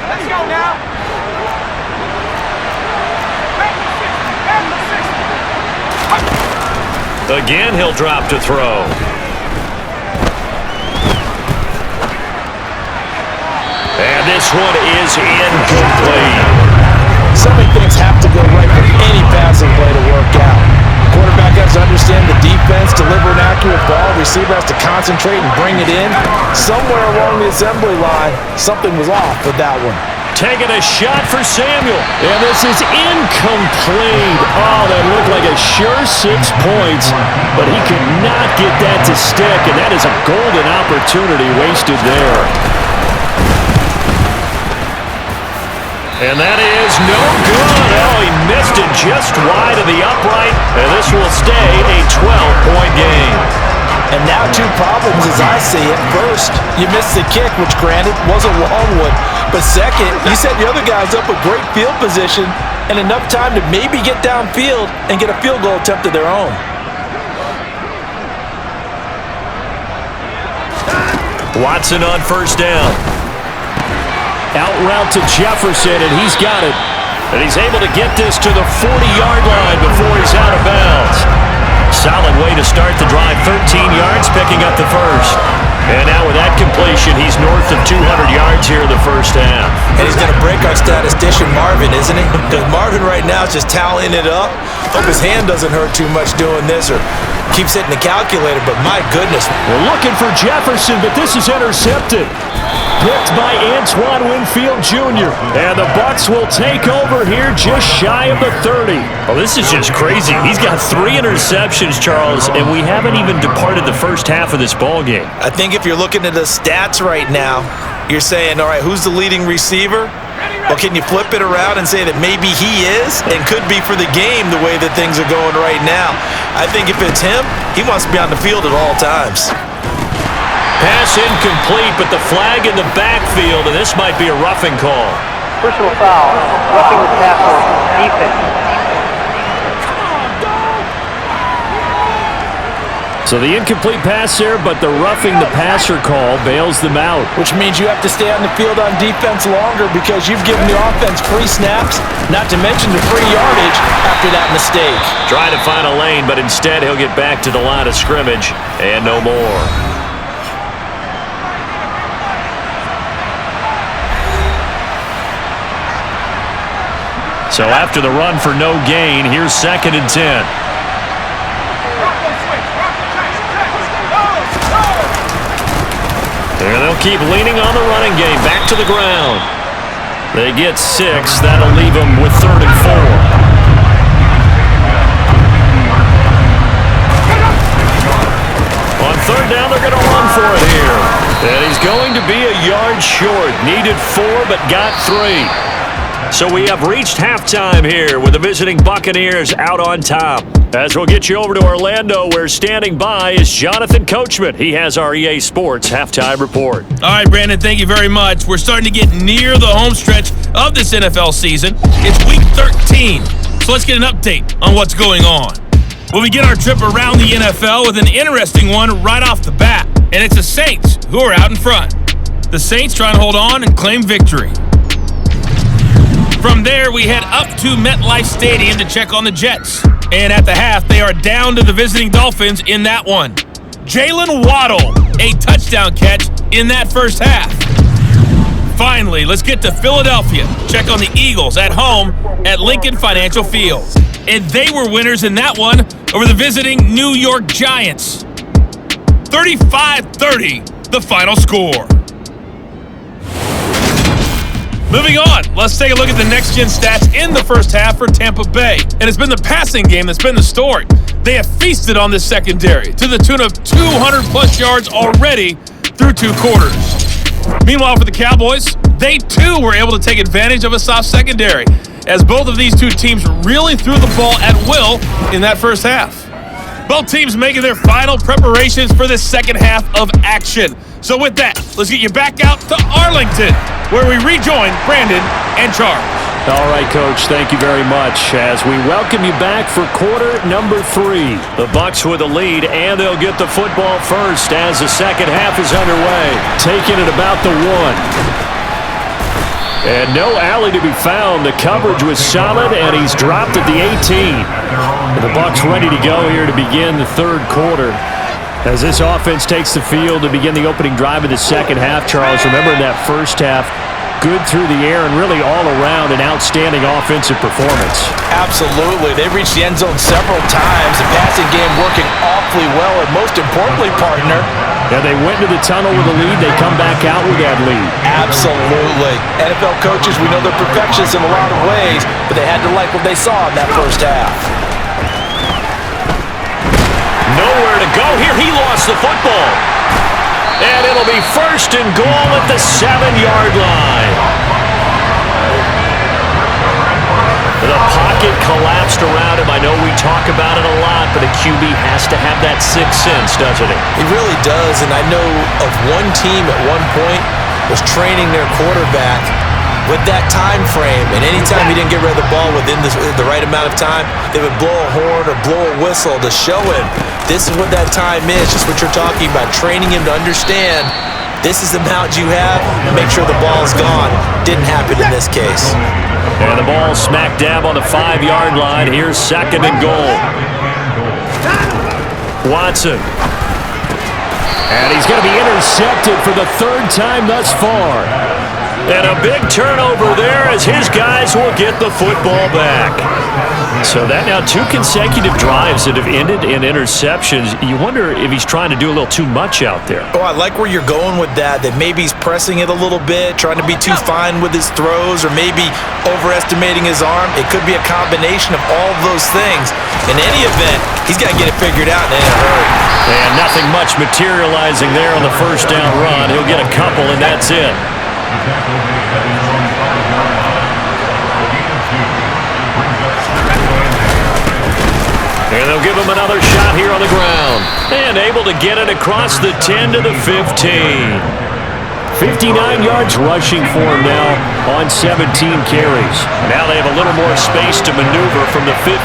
Let's go now. Again, he'll drop to throw. And this one is incomplete. So many things have to go right for any passing play to work out. Quarterback has to understand the defense, deliver an accurate ball. Receiver has to concentrate and bring it in. Somewhere along the assembly line, something was off with that one. Taking a shot for Samuel. And this is incomplete. Oh, that looked like a sure 6 points, but he could not get that to stick, and that is a golden opportunity wasted there. And that is no good. Oh, he missed it just wide of the upright, and this will stay a 12-point game. And now 2 problems as I see it. First, you missed the kick, which granted was a long one. But second, you set the other guys up with great field position and enough time to maybe get downfield and get a field goal attempt of their own. Watson on first down. Out route to Jefferson, and he's got it. And he's able to get this to the 40-yard line before he's out of bounds. Solid way to start the drive. 13 yards, picking up the first. And now with that completion, he's north of 200 yards here in the first half. And he's going to break our statistician Marvin, isn't he? Because Marvin right now is just tallying it up. Hope his hand doesn't hurt too much doing this or keeps hitting the calculator, but my goodness. We're looking for Jefferson, but this is intercepted. Picked by Antoine Winfield Jr. And the Bucs will take over here just shy of the 30. Well, this is just crazy. He's got 3 interceptions, Charles, and we haven't even departed the first half of this ball game. I think if you're looking at the stats right now, you're saying, all right, who's the leading receiver? Well, can you flip it around and say that maybe he is and could be for the game the way that things are going right now? I think if it's him, he wants to be on the field at all times. Pass incomplete, but the flag in the backfield, and this might be a roughing call. Personal foul, roughing the passer, defense. So the incomplete pass there, but the roughing the passer call bails them out. Which means you have to stay on the field on defense longer because you've given the offense free snaps, not to mention the free yardage after that mistake. Trying to find a lane, but instead he'll get back to the line of scrimmage and no more. So after the run for no gain, here's 2nd and 10. And they'll keep leaning on the running game. Back to the ground. They get 6. That'll leave them with 3rd and 4. On 3rd down, they're going to run for it here. And he's going to be a yard short. Needed 4, but got 3. So we have reached halftime here with the visiting Buccaneers out on top. As we'll get you over to Orlando, where standing by is Jonathan Coachman. He has our EA Sports halftime report. All right, Brandon, thank you very much. We're starting to get near the home stretch of this NFL season. It's week 13, so let's get an update on what's going on. We'll begin our trip around the NFL with an interesting one right off the bat, and it's the Saints who are out in front. The Saints trying to hold on and claim victory. From there, we head up to MetLife Stadium to check on the Jets. And at the half, they are down to the visiting Dolphins in that one. Jalen Waddle, a touchdown catch in that first half. Finally, let's get to Philadelphia. Check on the Eagles at home at Lincoln Financial Field. And they were winners in that one over the visiting New York Giants. 35-30, the final score. Moving on, let's take a look at the next-gen stats in the first half for Tampa Bay. And it's been the passing game that's been the story. They have feasted on this secondary to the tune of 200-plus yards already through 2 quarters. Meanwhile, for the Cowboys, they too were able to take advantage of a soft secondary, as both of these two teams really threw the ball at will in that first half. Both teams making their final preparations for this second half of action. So with that, let's get you back out to Arlington, where we rejoin Brandon and Charles. All right, Coach, thank you very much as we welcome you back for quarter number 3. The Bucs with a lead, and they'll get the football first as the second half is underway. Taking it about the 1. And no alley to be found. The coverage was solid, and he's dropped at the 18. And the Bucs ready to go here to begin the third quarter. As this offense takes the field to begin the opening drive of the second half, Charles, remember in that first half, good through the air and really all around an outstanding offensive performance. Absolutely. They reached the end zone several times. The passing game working awfully well, and most importantly, partner, yeah, they went to the tunnel with a lead. They come back out with that lead. Absolutely. NFL coaches, we know they're perfectionists in a lot of ways, but they had to like what they saw in that first half. Nowhere to go here. He lost the football. And it'll be first and goal at the 7-yard line. The pocket collapsed around him. I know we talk about it a lot, but a QB has to have that sixth sense, doesn't he? He really does, and I know of one team at one point was training their quarterback with that time frame, and anytime he didn't get rid of the ball within the right amount of time, they would blow a horn or blow a whistle to show him this is what that time is, just what you're talking about, training him to understand this is the amount you have, make sure the ball's gone. Didn't happen in this case. And the ball smack dab on the 5-yard line. Here's second and goal. Watson. And he's going to be intercepted for the 3rd time thus far. And a big turnover there as his guys will get the football back. So that now 2 consecutive drives that have ended in interceptions. You wonder if he's trying to do a little too much out there. Oh, I like where you're going with that maybe he's pressing it a little bit, trying to be too fine with his throws, or maybe overestimating his arm. It could be a combination of all of those things. In any event, he's got to get it figured out in a hurry. And nothing much materializing there on the first down run. He'll get a couple, and that's it. And they'll give him another shot here on the ground. And able to get it across the 10 to the 15. 59 yards rushing for him now on 17 carries. Now they have a little more space to maneuver from the 15,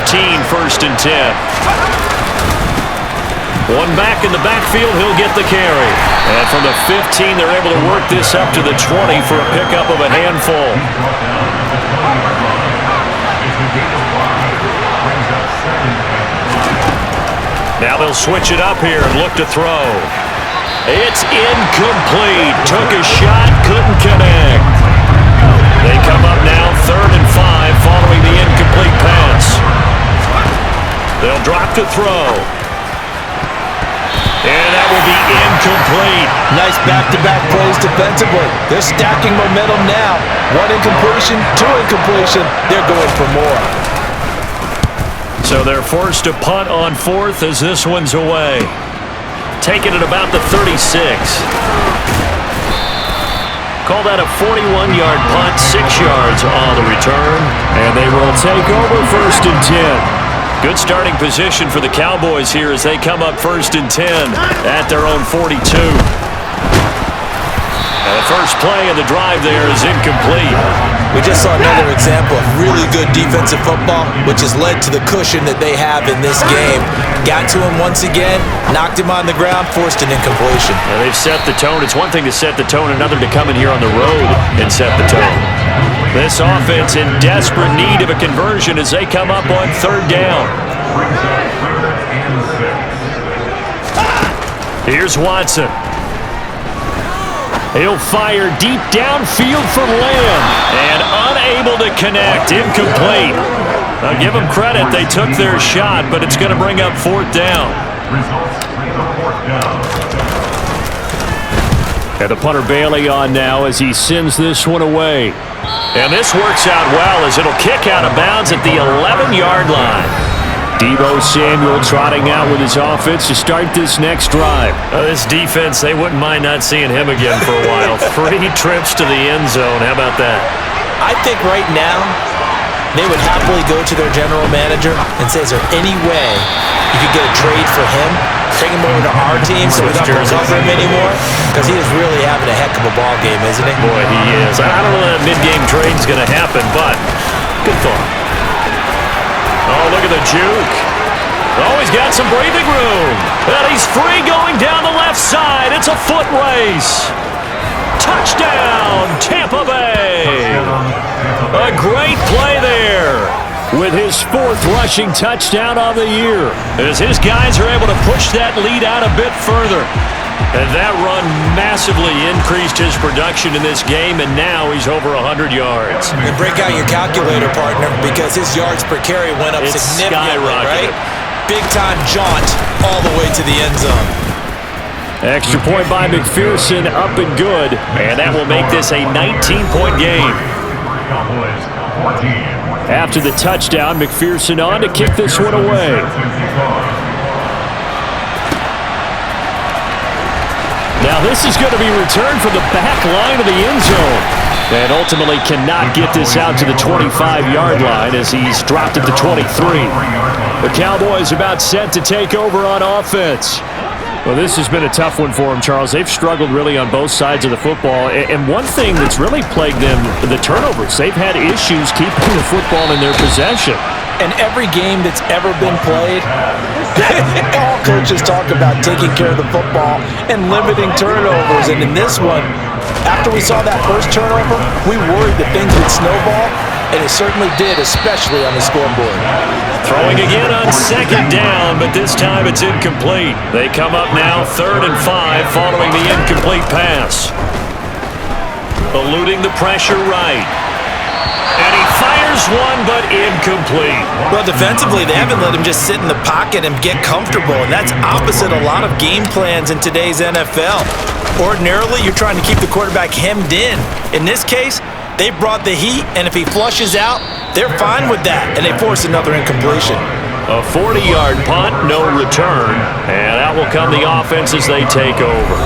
1st and 10. One back in the backfield, he'll get the carry. And from the 15, they're able to work this up to the 20 for a pickup of a handful. Now they'll switch it up here and look to throw. It's incomplete. Took a shot, couldn't connect. They come up now 3rd and 5 following the incomplete pass. They'll drop to throw. And that will be incomplete. Nice back-to-back plays defensively. They're stacking momentum now. 1 incompletion, 2 incompletion. They're going for more. So they're forced to punt on 4th as this one's away. Taking it about the 36. Call that a 41-yard punt, 6 yards on the return. And they will take over 1st and 10. Good starting position for the Cowboys here as they come up 1st and 10 at their own 42. And the first play of the drive there is incomplete. We just saw another example of really good defensive football, which has led to the cushion that they have in this game. Got to him once again, knocked him on the ground, forced an incompletion. Well, they've set the tone. It's one thing to set the tone, another to come in here on the road and set the tone. This offense in desperate need of a conversion as they come up on 3rd down. Here's Watson. He'll fire deep downfield from Lamb. And unable to connect. Incomplete. I'll give them credit. They took their shot, but it's going to bring up 4th down. And the punter Bailey on now as he sends this one away. And this works out well as it'll kick out of bounds at the 11-yard line. Deebo Samuel trotting out with his offense to start this next drive. This defense, they wouldn't mind not seeing him again for a while. 3 trips to the end zone. How about that? I think right now they would happily go to their general manager and say, is there any way you could get a trade for him? Bring him over to our team so we don't have to cover him anymore? Because he is really having a heck of a ball game, isn't he? Boy, he is. I don't know that mid-game trade's going to happen, but good thought. Oh, look at the juke. Oh, he's got some breathing room. And he's free going down the left side. It's a foot race. Touchdown, Tampa Bay. A great play there. With his 4th rushing touchdown of the year. As his guys are able to push that lead out a bit further. And that run massively increased his production in this game, and now he's over 100 yards. And break out your calculator, partner, because his yards per carry went up significantly, right? Big-time jaunt all the way to the end zone. Extra point by McPherson, up and good. And that will make this a 19-point game. After the touchdown, McPherson on to kick this one away. Now this is going to be returned from the back line of the end zone. And ultimately cannot get this out to the 25-yard line as he's dropped at the 23. The Cowboys about set to take over on offense. Well, this has been a tough one for them, Charles. They've struggled really on both sides of the football. And one thing that's really plagued them, the turnovers. They've had issues keeping the football in their possession. And every game that's ever been played, all coaches talk about taking care of the football and limiting turnovers. And in this one, after we saw that first turnover, we worried that things would snowball, and it certainly did, especially on the scoreboard. Throwing again on 2nd down, but this time it's incomplete. They come up now 3rd and 5 following the incomplete pass. Eluding the pressure right. And he fires one, but incomplete. Well, defensively, they haven't let him just sit in the pocket and get comfortable, and that's opposite a lot of game plans in today's NFL. Ordinarily, you're trying to keep the quarterback hemmed in. In this case, they brought the heat, and if he flushes out, they're fine with that, and they force another incompletion. A 40-yard punt, no return, and out will come the offense as they take over.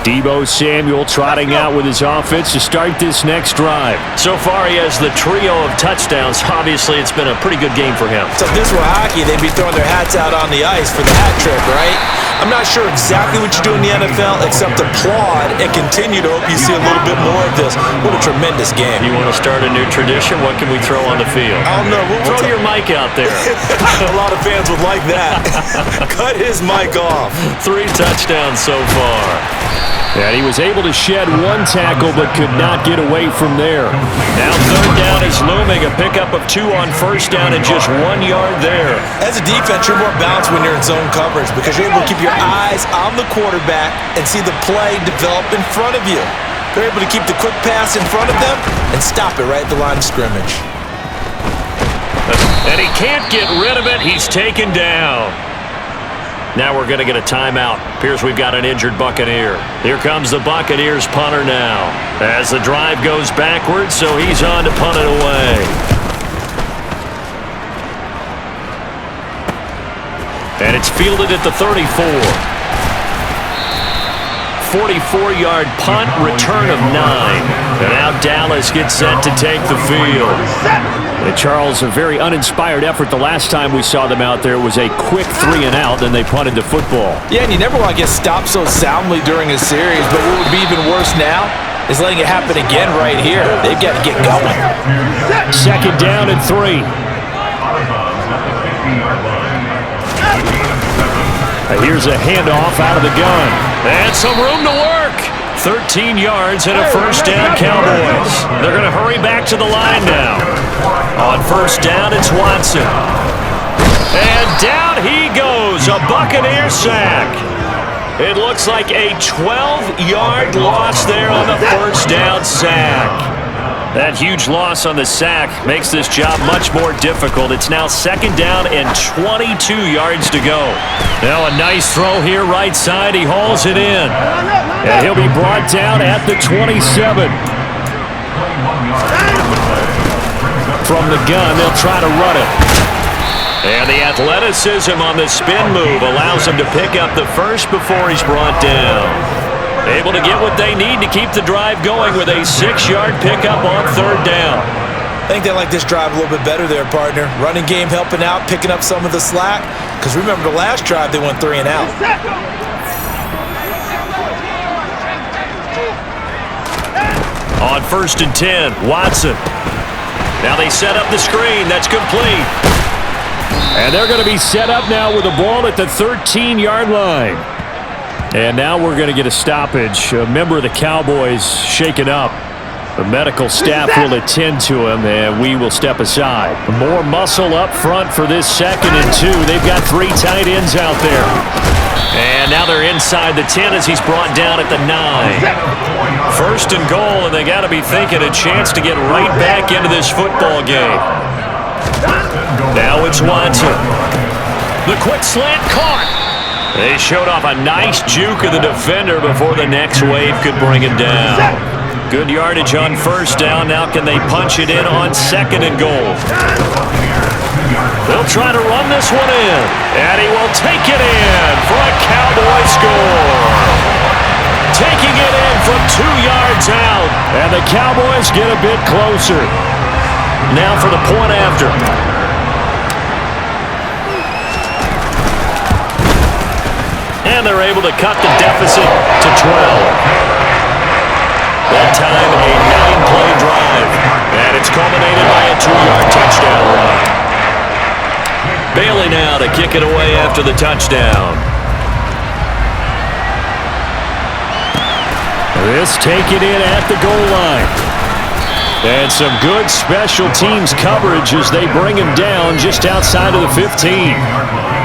Deebo Samuel trotting out with his offense to start this next drive. So far, he has the trio of touchdowns. Obviously, it's been a pretty good game for him. So if this were hockey, they'd be throwing their hats out on the ice for the hat trick, right? I'm not sure exactly what you do in the NFL except applaud and continue to hope you see a little bit more of this. What a tremendous game. You want to start a new tradition? What can we throw on the field? I don't know. Throw your mic out there. A lot of fans would like that. Cut his mic off. 3 touchdowns so far. And he was able to shed 1 tackle but could not get away from there. Now 3rd down is looming. A pickup of 2 on 1st down and just 1 yard there. As a defense, you're more balanced when you're in zone coverage because you're able to keep your eyes on the quarterback and see the play develop in front of you. They're able to keep the quick pass in front of them and stop it right at the line of scrimmage. And he can't get rid of it. He's taken down. Now we're going to get a timeout. Appears we've got an injured Buccaneer. Here comes the Buccaneers punter now. As the drive goes backwards, so he's on to punt it away. And it's fielded at the 34. 44-yard punt, return of 9. And now Dallas gets set to take the field. And Charles, a very uninspired effort the last time we saw them out there. It was a quick 3 and out, then they punted the football. Yeah, and you never want to get stopped so soundly during a series, but what would be even worse now is letting it happen again right here. They've got to get going. 2nd down and 3. Here's a handoff out of the gun. And some room to work. 13 yards and a 1st down Cowboys. They're going to hurry back to the line now. On 1st down, it's Watson. And down he goes. A Buccaneer sack. It looks like a 12-yard loss there on the first down sack. That huge loss on the sack makes this job much more difficult. It's now second down and 22 yards to go. Now a nice throw here right side. He hauls it in. And he'll be brought down at the 27. From the gun, they'll try to run it. And the athleticism on the spin move allows him to pick up the first before he's brought down. Able to get what they need to keep the drive going with a 6-yard pickup on third down. I think they like this drive a little bit better there, partner. Running game helping out, picking up some of the slack. Because remember the last drive, they went 3 and out. On 1st and 10, Watson. Now they set up the screen. That's complete. And they're going to be set up now with the ball at the 13-yard line. And now we're going to get a stoppage. A member of the Cowboys shaken up. The medical staff will attend to him, and we will step aside. More muscle up front for this 2nd and 2. They've got 3 tight ends out there. And now they're inside the 10 as he's brought down at the 9. 1st and goal, and they got to be thinking a chance to get right back into this football game. Now it's Watson. The quick slant caught. They showed off a nice juke of the defender before the next wave could bring him down. Good yardage on 1st down. Now can they punch it in on 2nd and goal? They'll try to run this one in. And he will take it in for a Cowboy score. Taking it in from 2 yards out. And the Cowboys get a bit closer. Now for the point after. And they're able to cut the deficit to 12. That time, a 9-play drive. And it's culminated by a 2-yard touchdown run. Bailey now to kick it away after the touchdown. This taken in at the goal line. And some good special teams coverage as they bring him down just outside of the 15.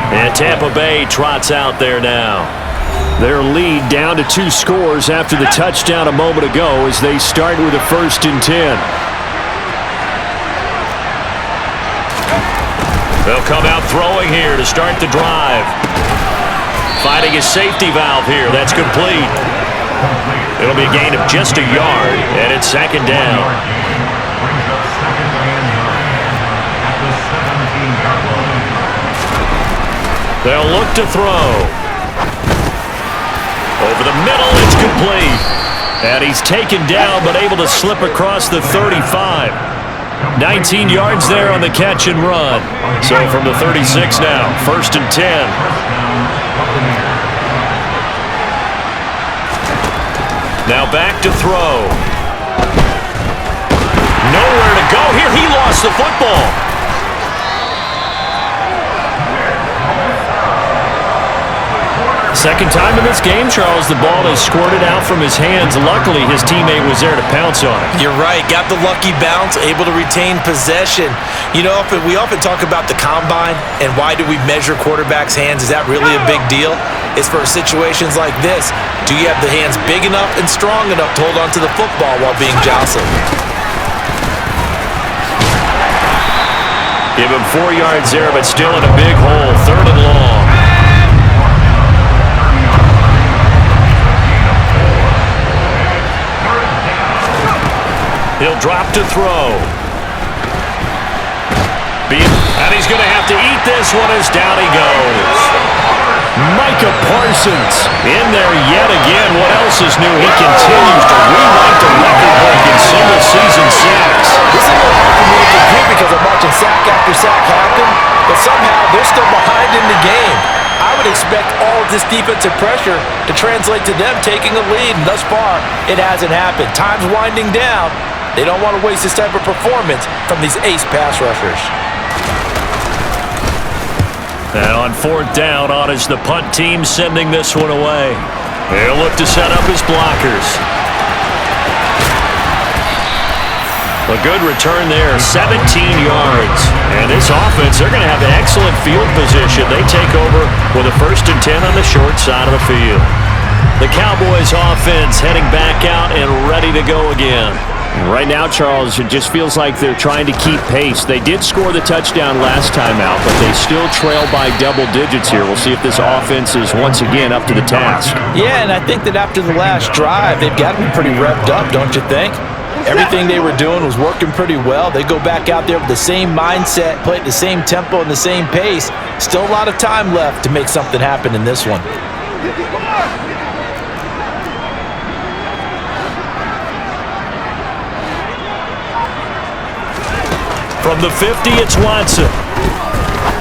And Tampa Bay trots out there now. Their lead down to 2 scores after the touchdown a moment ago as they start with a 1st and 10. They'll come out throwing here to start the drive. Finding his safety valve here. That's complete. It'll be a gain of just a yard, and it's 2nd down. They'll look to throw. Over the middle, it's complete. And he's taken down, but able to slip across the 35. 19 yards there on the catch and run. So from the 36 now, 1st and 10. Now back to throw. Nowhere to go here. He lost the football. Second time in this game, Charles, the ball has squirted out from his hands. Luckily, his teammate was there to pounce on it. You're right. Got the lucky bounce, able to retain possession. You know, we often talk about the combine and why do we measure quarterbacks' hands. Is that really a big deal? It's for situations like this. Do you have the hands big enough and strong enough to hold on to the football while being jostled? Give him 4 yards there, but still in a big hole. 3rd and long. He'll drop to throw. And he's going to have to eat this one as down he goes. Micah Parsons in there yet again. What else is new? He continues to rewrite the record book in single-season sacks. This is a little hard for me to compute because I'm watching sack after sack happen, but somehow they're still behind in the game. I would expect all of this defensive pressure to translate to them taking a lead, and thus far, it hasn't happened. Time's winding down. They don't want to waste this type of performance from these ace pass rushers. And on 4th down, on is the punt team sending this one away. They'll look to set up his blockers. A good return there, 17 yards. And this offense, they're going to have an excellent field position. They take over with a 1st and 10 on the short side of the field. The Cowboys offense heading back out and ready to go again. Right now, Charles, it just feels like they're trying to keep pace. They did score the touchdown last time out, but they still trail by double digits here. We'll see if this offense is once again up to the task. Yeah, and I think that after the last drive, they've got to be pretty revved up, don't you think? Everything they were doing was working pretty well. They go back out there with the same mindset, play at the same tempo and the same pace. Still a lot of time left to make something happen in this one. From the 50, it's Watson.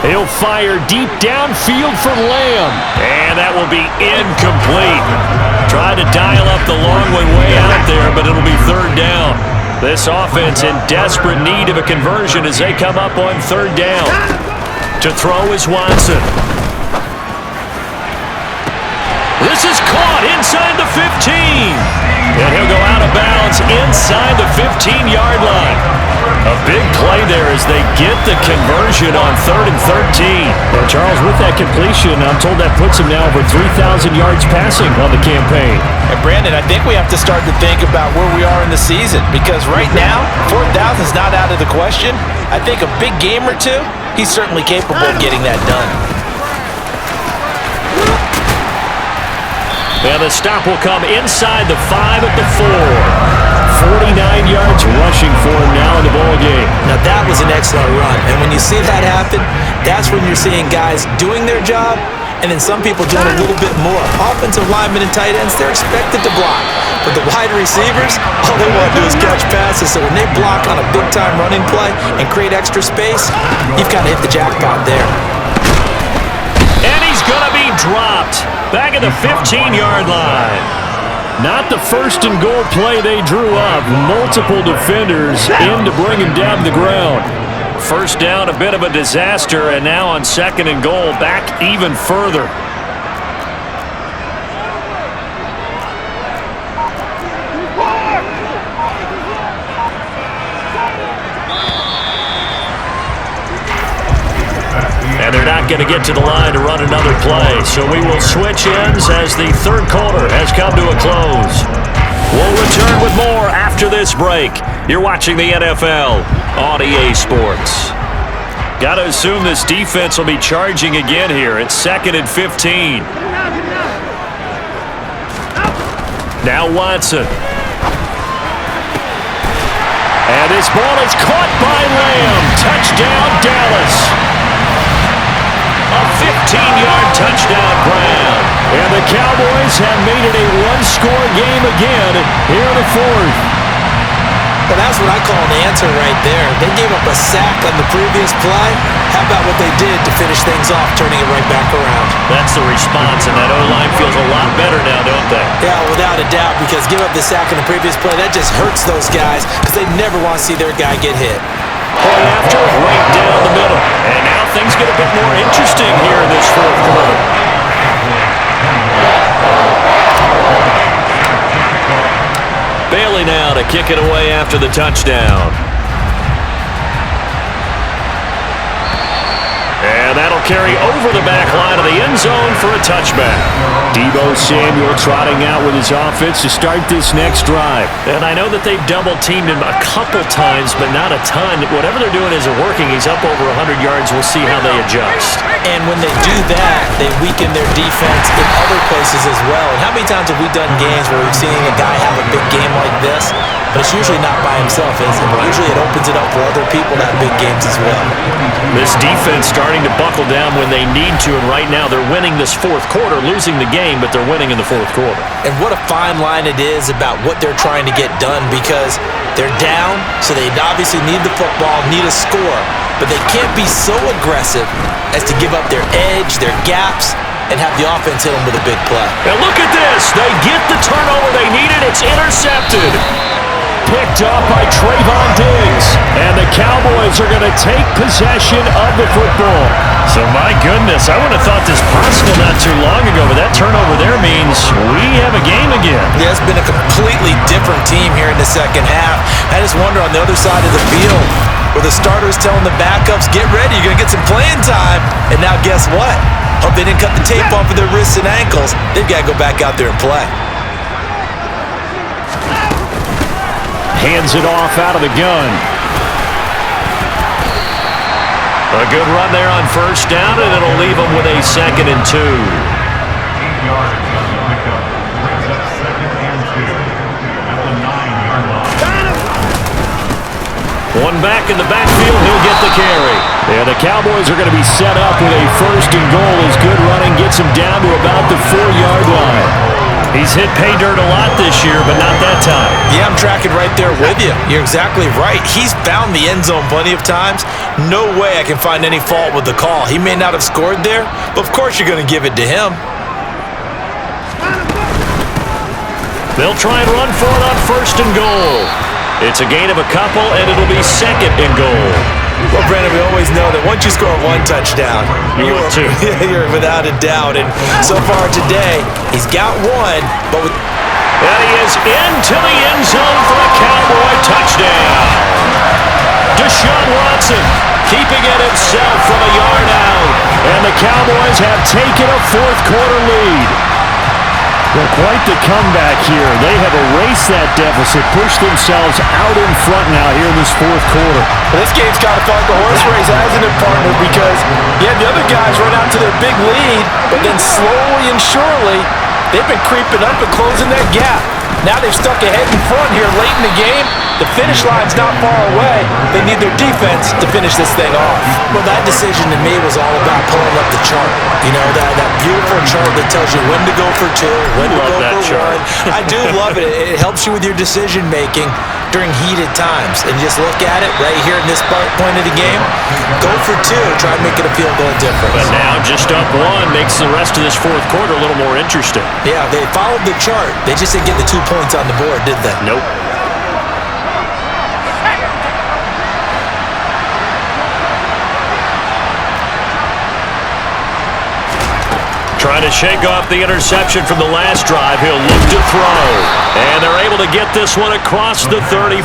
He'll fire deep downfield for Lamb. And that will be incomplete. Tried to dial up the long one way out there, but it'll be third down. This offense in desperate need of a conversion as they come up on third down. To throw is Watson. This is caught inside the 15. And he'll go out of bounds inside the 15-yard line. A big play there as they get the conversion on 3rd and 13. Well, Charles, with that completion, I'm told that puts him now over 3,000 yards passing on the campaign. And Brandon, I think we have to start to think about where we are in the season, because right now, 4,000 is not out of the question. I think a big game or two, he's certainly capable of getting that done. And the stop will come inside the 5 at the 4. 49 yards rushing for him now in the ball game. Now that was an excellent run, and when you see that happen, that's when you're seeing guys doing their job, and then some people doing a little bit more. Offensive linemen and tight ends, they're expected to block. But the wide receivers, all they want to do is catch passes, so when they block on a big-time running play and create extra space, you've got to hit the jackpot there. And he's going to be dropped back at the 15-yard line. Not the first and goal play they drew up. Multiple defenders in to bring him down to the ground. First down, a bit of a disaster, and now on 2nd and goal, back even further. And they're not going to get to the line to run another play. So we will switch ends as the third quarter has come to a close. We'll return with more after this break. You're watching the NFL on EA Sports. Got to assume this defense will be charging again here. It's 2nd and 15. Now Watson. And this ball is caught by Lamb. Touchdown, Dallas. A 15-yard touchdown, Brown. And the Cowboys have made it a one-score game again here in the 4th. Well, that's what I call an answer right there. They gave up a sack on the previous play. How about what they did to finish things off, turning it right back around? That's the response, and that O-line feels a lot better now, don't they? Yeah, without a doubt, because give up the sack on the previous play, that just hurts those guys because they never want to see their guy get hit. Play after, right down the middle. And now things get a bit more interesting here in this 4th quarter. Bailey now to kick it away after the touchdown. And that'll carry over the back line of the end zone for a touchback. Deebo Samuel trotting out with his offense to start this next drive. And I know that they've double-teamed him a couple times, but not a ton. Whatever they're doing isn't working. He's up over 100 yards. We'll see how they adjust. And when they do that, they weaken their defense in other places as well. And how many times have we done games where we've seen a guy have a big game like this? But it's usually not by himself, is it? Usually it opens it up for other people to have big games as well. This defense starting to buckle down when they need to, and right now they're winning this 4th quarter, losing the game, but they're winning in the 4th quarter. And what a fine line it is about what they're trying to get done, because they're down, so they obviously need the football, need a score, but they can't be so aggressive as to give up their edge, their gaps, and have the offense hit them with a big play. And look at this. They get the turnover they needed. It's intercepted. Picked up by Trayvon Diggs. And the Cowboys are going to take possession of the football. So, my goodness, I would have thought this possible not too long ago, but that turnover there means we have a game again. Yeah, it's been a completely different team here in the second half. I just wonder on the other side of the field, where the starters telling the backups, get ready, you're going to get some playing time. And now guess what? Hope they didn't cut the tape off of their wrists and ankles. They've got to go back out there and play. Hands it off out of the gun. A good run there on first down, and it'll leave them with a 2nd and 2. 8 yards on the pickup. Brings up 2nd and 2 at the 9-yard line. One back in the backfield, he'll get the carry. Yeah, the Cowboys are going to be set up with a 1st and goal as good running gets him down to about the 4-yard line. He's hit pay dirt a lot this year, but not that time. Yeah, I'm tracking right there with you. You're exactly right. He's found the end zone plenty of times. No way I can find any fault with the call. He may not have scored there, but of course you're going to give it to him. They'll try and run for it on 1st and goal. It's a gain of a couple, and it'll be 2nd and goal. Well, Brandon, we always know that once you score 1 touchdown, You're two. You're without a doubt. And so far today, he's got 1, but with... And he is into the end zone for a Cowboy touchdown. Deshaun Watson keeping it himself from a yard out. And the Cowboys have taken a 4th quarter lead. Well, quite the comeback here. They have erased that deficit, pushed themselves out in front now here in this 4th quarter. Well, this game's kind of felt like a horse race, hasn't it, partner? Because, yeah, the other guys run out to their big lead, but then slowly and surely, they've been creeping up and closing that gap. Now they've stuck ahead in front here late in the game. The finish line's not far away. They need their defense to finish this thing off. Well, that decision to me was all about pulling up the chart. You know, that beautiful chart that tells you when to go for 2, when to go for 1. I do love it. It helps you with your decision-making during heated times. And just look at it right here in this point of the game. Go for 2. Try and make it a field goal difference. But now just up 1 makes the rest of this 4th quarter a little more interesting. Yeah, they followed the chart. They just didn't get the 2 points on the board, did they? Nope. Trying to shake off the interception from the last drive. He'll look to throw. And they're able to get this one across the 35.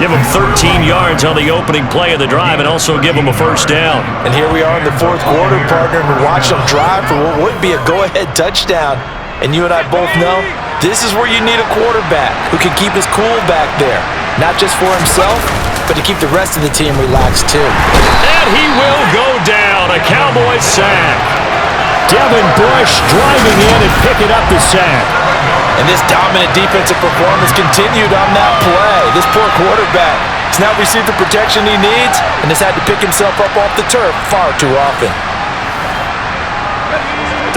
Give him 13 yards on the opening play of the drive and also give him a 1st down. And here we are in the 4th quarter, partner, and we watch them drive for what would be a go-ahead touchdown. And you and I both know this is where you need a quarterback who can keep his cool back there. Not just for himself, but to keep the rest of the team relaxed too. And he will go down. A Cowboys sack. Devin Bush driving in and picking up the sack. And this dominant defensive performance continued on that play. This poor quarterback has not received the protection he needs and has had to pick himself up off the turf far too often.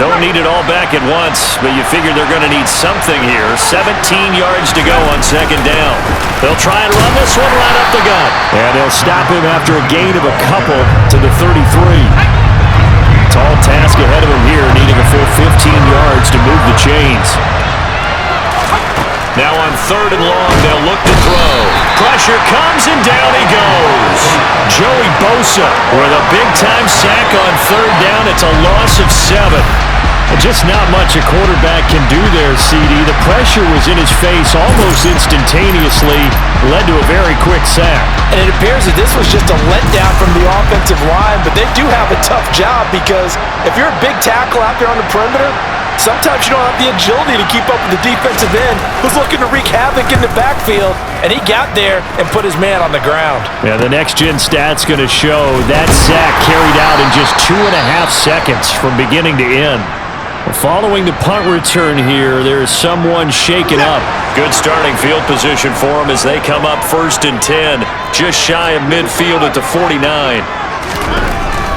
Don't need it all back at once, but you figure they're going to need something here. 17 yards to go on 2nd down. They'll try and run this one right up the gut. And they'll stop him after a gain of a couple to the 33. Tall task ahead of him here, needing a full 15 yards to move the chains. Now on 3rd and long, they'll look to throw. Pressure comes, and down he goes. Joey Bosa with a big-time sack on 3rd down. It's a loss of 7. Just not much a quarterback can do there, CD. The pressure was in his face almost instantaneously, led to a very quick sack. And it appears that this was just a letdown from the offensive line, but they do have a tough job because if you're a big tackle out there on the perimeter, sometimes you don't have the agility to keep up with the defensive end who's looking to wreak havoc in the backfield, and he got there and put his man on the ground. Yeah, the next-gen stat's going to show that sack carried out in just 2.5 seconds from beginning to end. Following the punt return here, there is someone shaken up. Good starting field position for them as they come up 1st and 10, just shy of midfield at the 49.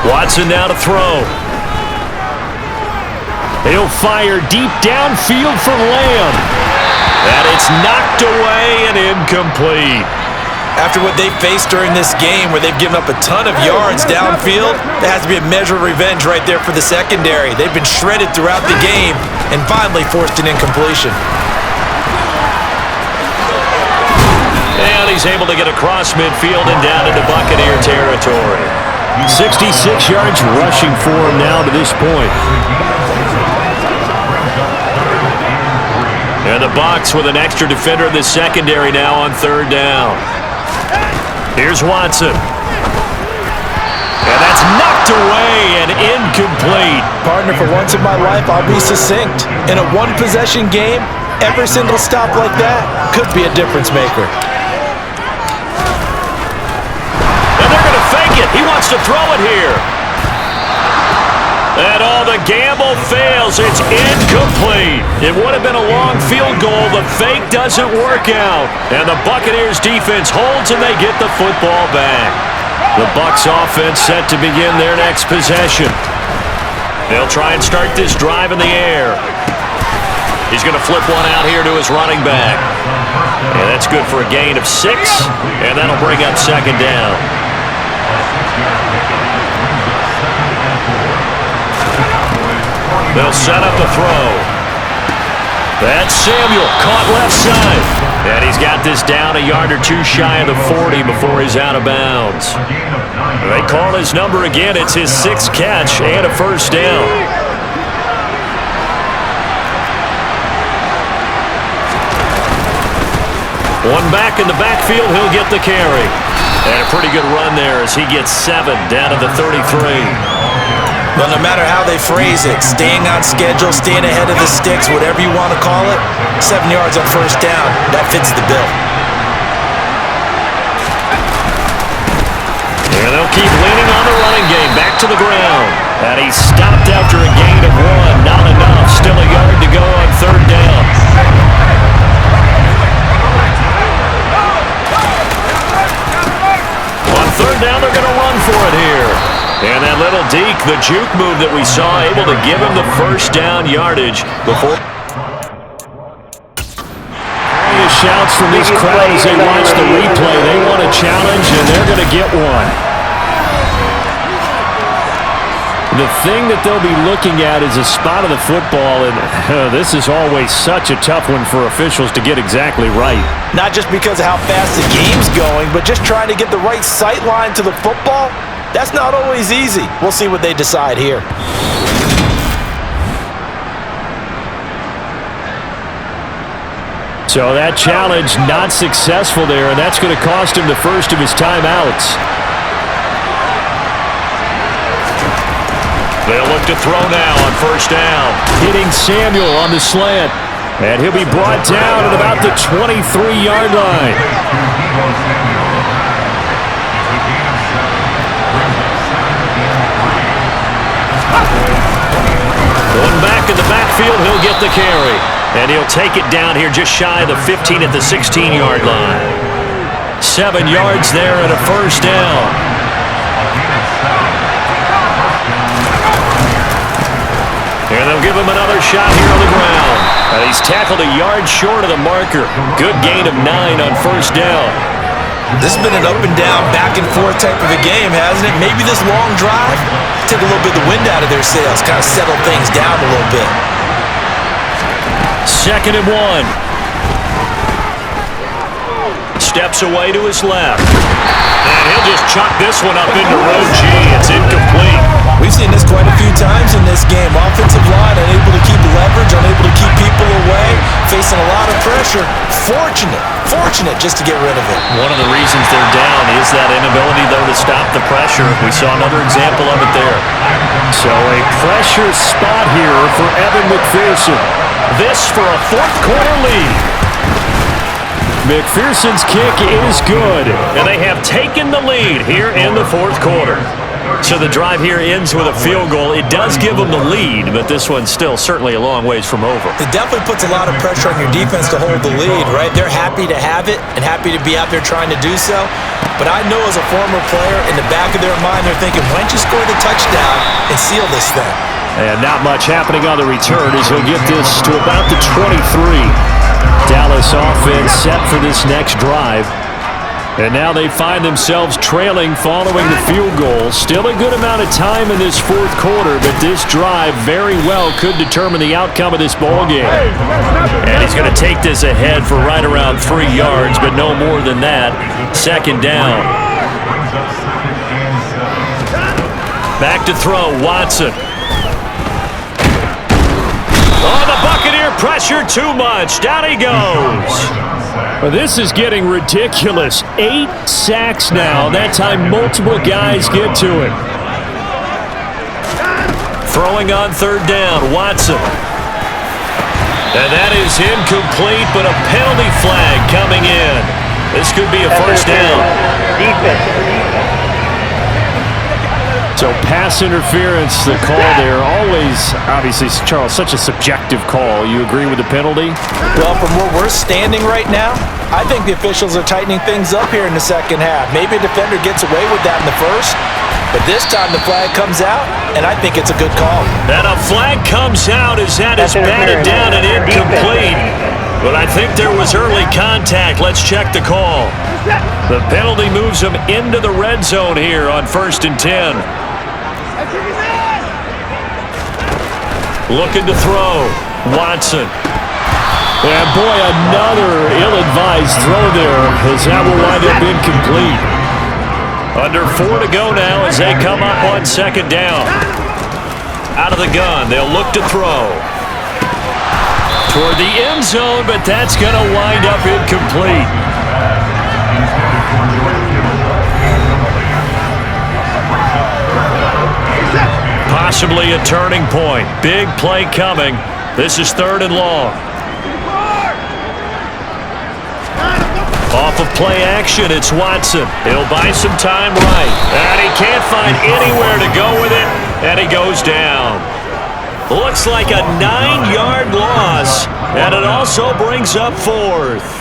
Watson now to throw. He'll fire deep downfield for Lamb. And it's knocked away and incomplete. After what they faced during this game where they've given up a ton of yards downfield, there has to be a measure of revenge right there for the secondary. They've been shredded throughout the game and finally forced an incompletion. And he's able to get across midfield and down into Buccaneer territory. 66 yards rushing for him now to this point. And the Bucs with an extra defender in the secondary now on 3rd down. Here's Watson. And that's knocked away and incomplete. Partner, for once in my life, I'll be succinct. In a one-possession game, every single stop like that could be a difference maker. And they're going to fake it. He wants to throw it here. And all the gamble fails. It's incomplete. It would have been a long field goal. The fake doesn't work out. And the Buccaneers defense holds and they get the football back. The Bucs offense set to begin their next possession. They'll try and start this drive in the air. He's going to flip one out here to his running back. And that's good for a gain of 6. And that'll bring up second down. They'll set up a throw. That's Samuel, caught left side. And he's got this down a yard or two shy of the 40 before he's out of bounds. They call his number again. It's his 6th catch and a first down. One back in the backfield, he'll get the carry. And a pretty good run there as he gets 7 down to the 33. Well, no matter how they phrase it, staying on schedule, staying ahead of the sticks, whatever you want to call it, 7 yards on first down, that fits the bill. And they'll keep leaning on the running game, back to the ground. And he's stopped after a gain of 1, not enough, still a yard to go on third down. On third down, they're going to run for it here. And that little deke, the juke move that we saw, able to give him the first down yardage before. Shouts from this crowd as they watch the replay. They want a challenge, and they're going to get one. The thing that they'll be looking at is a spot of the football, and this is always such a tough one for officials to get exactly right. Not just because of how fast the game's going, but just trying to get the right sight line to the football. That's not always easy. We'll see what they decide here. So that challenge not successful there, and that's going to cost him the first of his timeouts. They'll look to throw now on first down. Hitting Samuel on the slant. And he'll be brought down at about the 23-yard line. One back in the backfield, he'll get the carry. And he'll take it down here just shy of the 15 at the 16-yard line. 7 yards there and a first down. And they'll give him another shot here on the ground. And he's tackled a yard short of the marker. Good gain of 9 on first down. This has been an up and down, back and forth type of a game, hasn't it? Maybe this long drive took a little bit of the wind out of their sails, kind of settled things down a little bit. 2nd and 1. Steps away to his left. And he'll just chuck this one up into row G. It's incomplete. We've seen this quite a few times in this game. Offensive line unable to keep leverage, unable to keep people away, facing a lot of pressure. Fortunate just to get rid of it. One of the reasons they're down is that inability, though, to stop the pressure. We saw another example of it there. So a pressure spot here for Evan McPherson. This for a fourth quarter lead. McPherson's kick is good. And they have taken the lead here in the fourth quarter. So the drive here ends with a field goal. It does give them the lead, but this one's still certainly a long ways from over. It definitely puts a lot of pressure on your defense to hold the lead, right? They're happy to have it and happy to be out there trying to do so. But I know as a former player, in the back of their mind, they're thinking, why don't you score the touchdown and seal this thing? And not much happening on the return as he'll get this to about the 23. Dallas offense set for this next drive. And now they find themselves trailing following the field goal. Still a good amount of time in this fourth quarter, but this drive very well could determine the outcome of this ball game. And he's going to take this ahead for right around 3 yards, but no more than that. 2nd down. Back to throw, Watson. Oh, the Buccaneer pressure too much. Down he goes. Well, this is getting ridiculous. 8 sacks now. That time multiple guys get to him. Throwing on third down, Watson. And that is incomplete, but a penalty flag coming in. This could be a first down. Defense. So pass interference, the call there, always, obviously, Charles, such a subjective call. You agree with the penalty? Well, from where we're standing right now, I think the officials are tightening things up here in the second half. Maybe a defender gets away with that in the first, but this time the flag comes out, and I think it's a good call. And a flag comes out as that is batted down and incomplete. But I think there was early contact. Let's check the call. The penalty moves him into the red zone here on 1st and 10. Looking to throw. Watson. And boy, another ill-advised throw there as that will wind up incomplete. Under 4 to go now as they come up on 2nd down. Out of the gun, they'll look to throw. Toward the end zone, but that's going to wind up incomplete. Possibly a turning point. Big play coming. This is 3rd and long. Off of play action, it's Watson. He'll buy some time right. And he can't find anywhere to go with it. And he goes down. Looks like a 9-yard loss. And it also brings up 4th.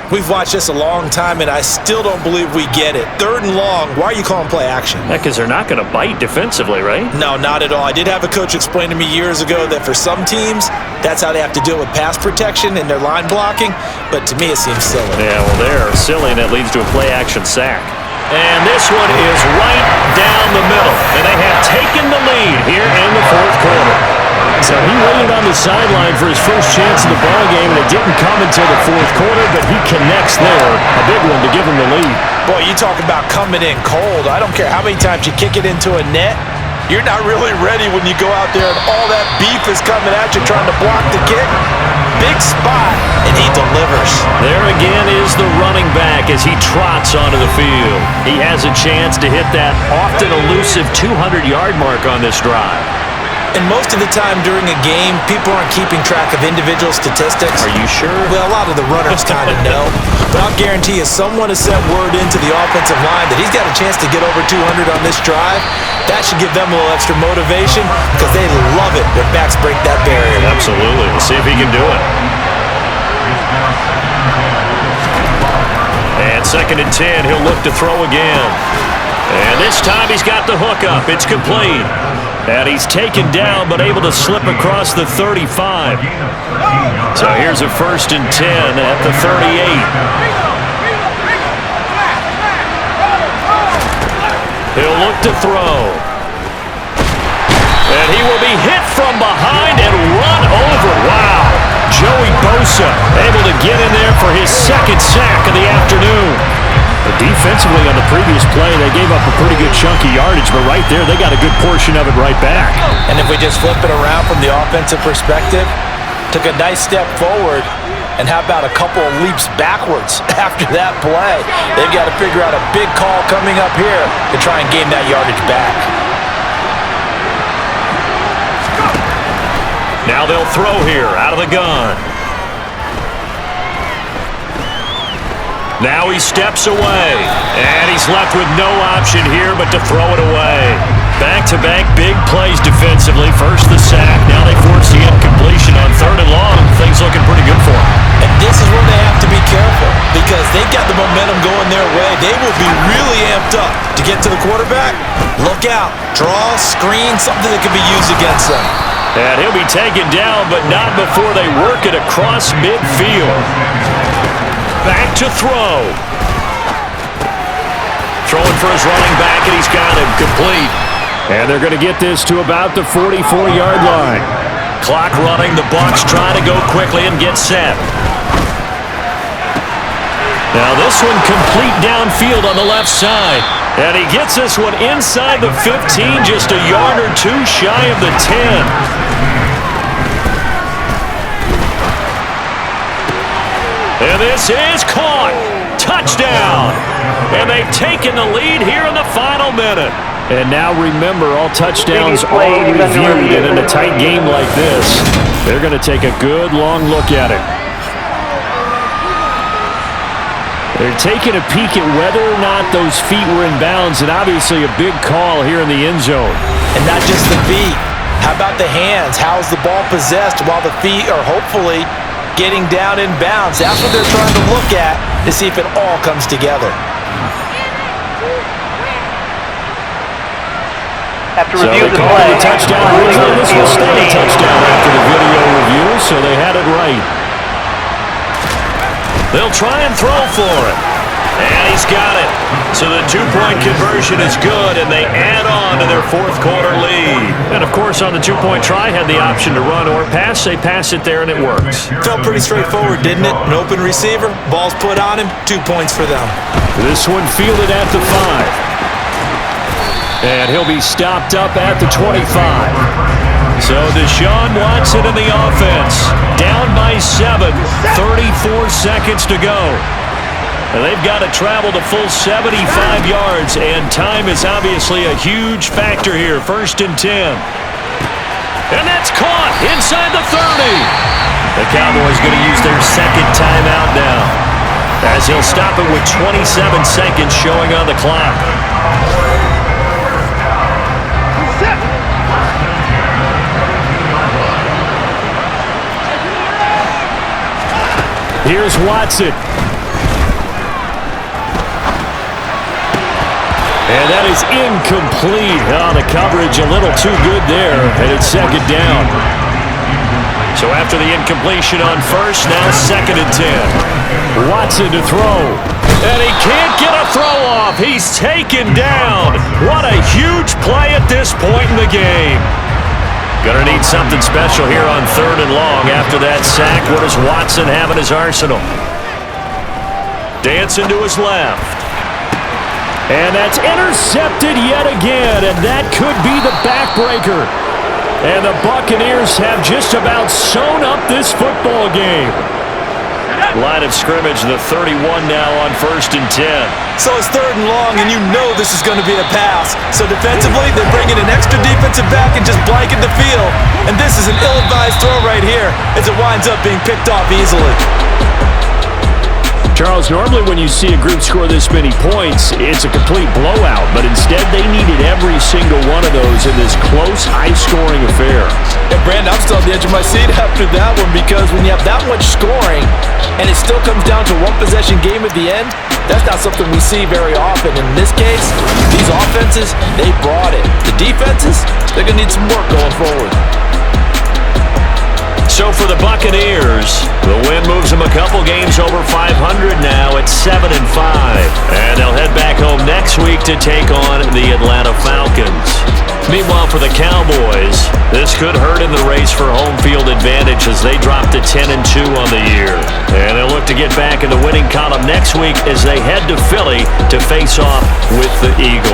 We've watched this a long time, and I still don't believe we get it. 3rd and long. Why are you calling play action? Because they're not going to bite defensively, right? No, not at all. I did have a coach explain to me years ago that for some teams, that's how they have to deal with pass protection and their line blocking. But to me, it seems silly. Yeah, well, they're silly, and that leads to a play action sack. And this one is right down the middle. And they have taken the lead here in the 4th quarter. So he waited on the sideline for his first chance in the ballgame, and it didn't come until the 4th quarter, but he connects there. A big one to give him the lead. Boy, you talk about coming in cold. I don't care how many times you kick it into a net. You're not really ready when you go out there and all that beef is coming at you trying to block the kick. Big spot, and he delivers. There again is the running back as he trots onto the field. He has a chance to hit that often elusive 200-yard mark on this drive. And most of the time during a game, people aren't keeping track of individual statistics. Are you sure? Well, a lot of the runners kind of know. But I'll guarantee you someone has sent word into the offensive line that he's got a chance to get over 200 on this drive. That should give them a little extra motivation because they love it when backs break that barrier. Absolutely. We'll see if he can do it. And 2nd and 10, he'll look to throw again. And this time he's got the hook up. It's complete. And he's taken down but able to slip across the 35. So here's a 1st and 10 at the 38. He'll look to throw. And he will be hit from behind and run over. Wow. Joey Bosa able to get in there for his 2nd sack of the afternoon. But defensively on the previous play, they gave up a pretty good chunk of yardage, but right there, they got a good portion of it right back. And if we just flip it around from the offensive perspective, took a nice step forward, and how about a couple of leaps backwards after that play? They've got to figure out a big call coming up here to try and gain that yardage back. Now they'll throw here out of the gun. Now he steps away, and he's left with no option here but to throw it away. Back-to-back big plays defensively. First the sack, now they force the incompletion on 3rd and long. Things looking pretty good for them. And this is where they have to be careful because they've got the momentum going their way. They will be really amped up to get to the quarterback. Look out, draw, screen, something that can be used against them. And he'll be taken down, but not before they work it across midfield. Back to throw. Throwing for his running back, and he's got him complete. And they're going to get this to about the 44-yard line. Clock running. The Bucs trying to go quickly and get set. Now this one complete downfield on the left side. And he gets this one inside the 15, just a yard or two shy of the 10. And this is caught. Touchdown. And they've taken the lead here in the final minute. And now remember, all touchdowns are reviewed, and in a tight game like this, they're going to take a good long look at it. They're taking a peek at whether or not those feet were in bounds, and obviously a big call here in the end zone. And not just the feet. How about the hands? How's the ball possessed while the feet are hopefully getting down in bounds? That's what they're trying to look at to see if it all comes together. After So review they the called play, it a touchdown. This will stay a touchdown after the video review, so they had it right. They'll try and throw for it. And he's got it. So the two-point conversion is good, and they add on to their fourth-quarter lead. And, of course, on the two-point try, had the option to run or pass. They pass it there, and it works. Felt pretty straightforward, didn't it? An open receiver, ball's put on him, 2 points for them. This one fielded at the 5. And he'll be stopped up at the 25. So Deshaun Watson in the offense. Down by 7. 34 seconds to go. And they've got to travel to full 75 yards, and time is obviously a huge factor here. 1st and 10. And that's caught inside the 30. The Cowboys going to use their second timeout now, as he'll stop it with 27 seconds showing on the clock. Here's Watson. And that is incomplete. Oh, the coverage a little too good there, and it's second down. So after the incompletion on first, now 2nd and 10. Watson to throw. And he can't get a throw off. He's taken down. What a huge play at this point in the game. Gonna need something special here on 3rd and long after that sack. What does Watson have in his arsenal? Dancing to his left. And that's intercepted yet again, and that could be the backbreaker. And the Buccaneers have just about sewn up this football game. Line of scrimmage, the 31 now on 1st and 10. So it's 3rd and long, and you know this is going to be a pass. So defensively, they're bringing an extra defensive back and just blanket the field. And this is an ill-advised throw right here, as it winds up being picked off easily. Charles, normally when you see a group score this many points, it's a complete blowout. But instead, they needed every single one of those in this close, high-scoring affair. And Brandon, I'm still on the edge of my seat after that one, because when you have that much scoring and it still comes down to one possession game at the end, that's not something we see very often. In this case, these offenses, they brought it. The defenses, they're going to need some work going forward. So for the Buccaneers, the win moves them a couple games over 500 now at 7-5. And they'll head back home next week to take on the Atlanta Falcons. Meanwhile, for the Cowboys, this could hurt in the race for home field advantage as they drop to 10-2 on the year. And they'll look to get back in the winning column next week as they head to Philly to face off with the Eagles.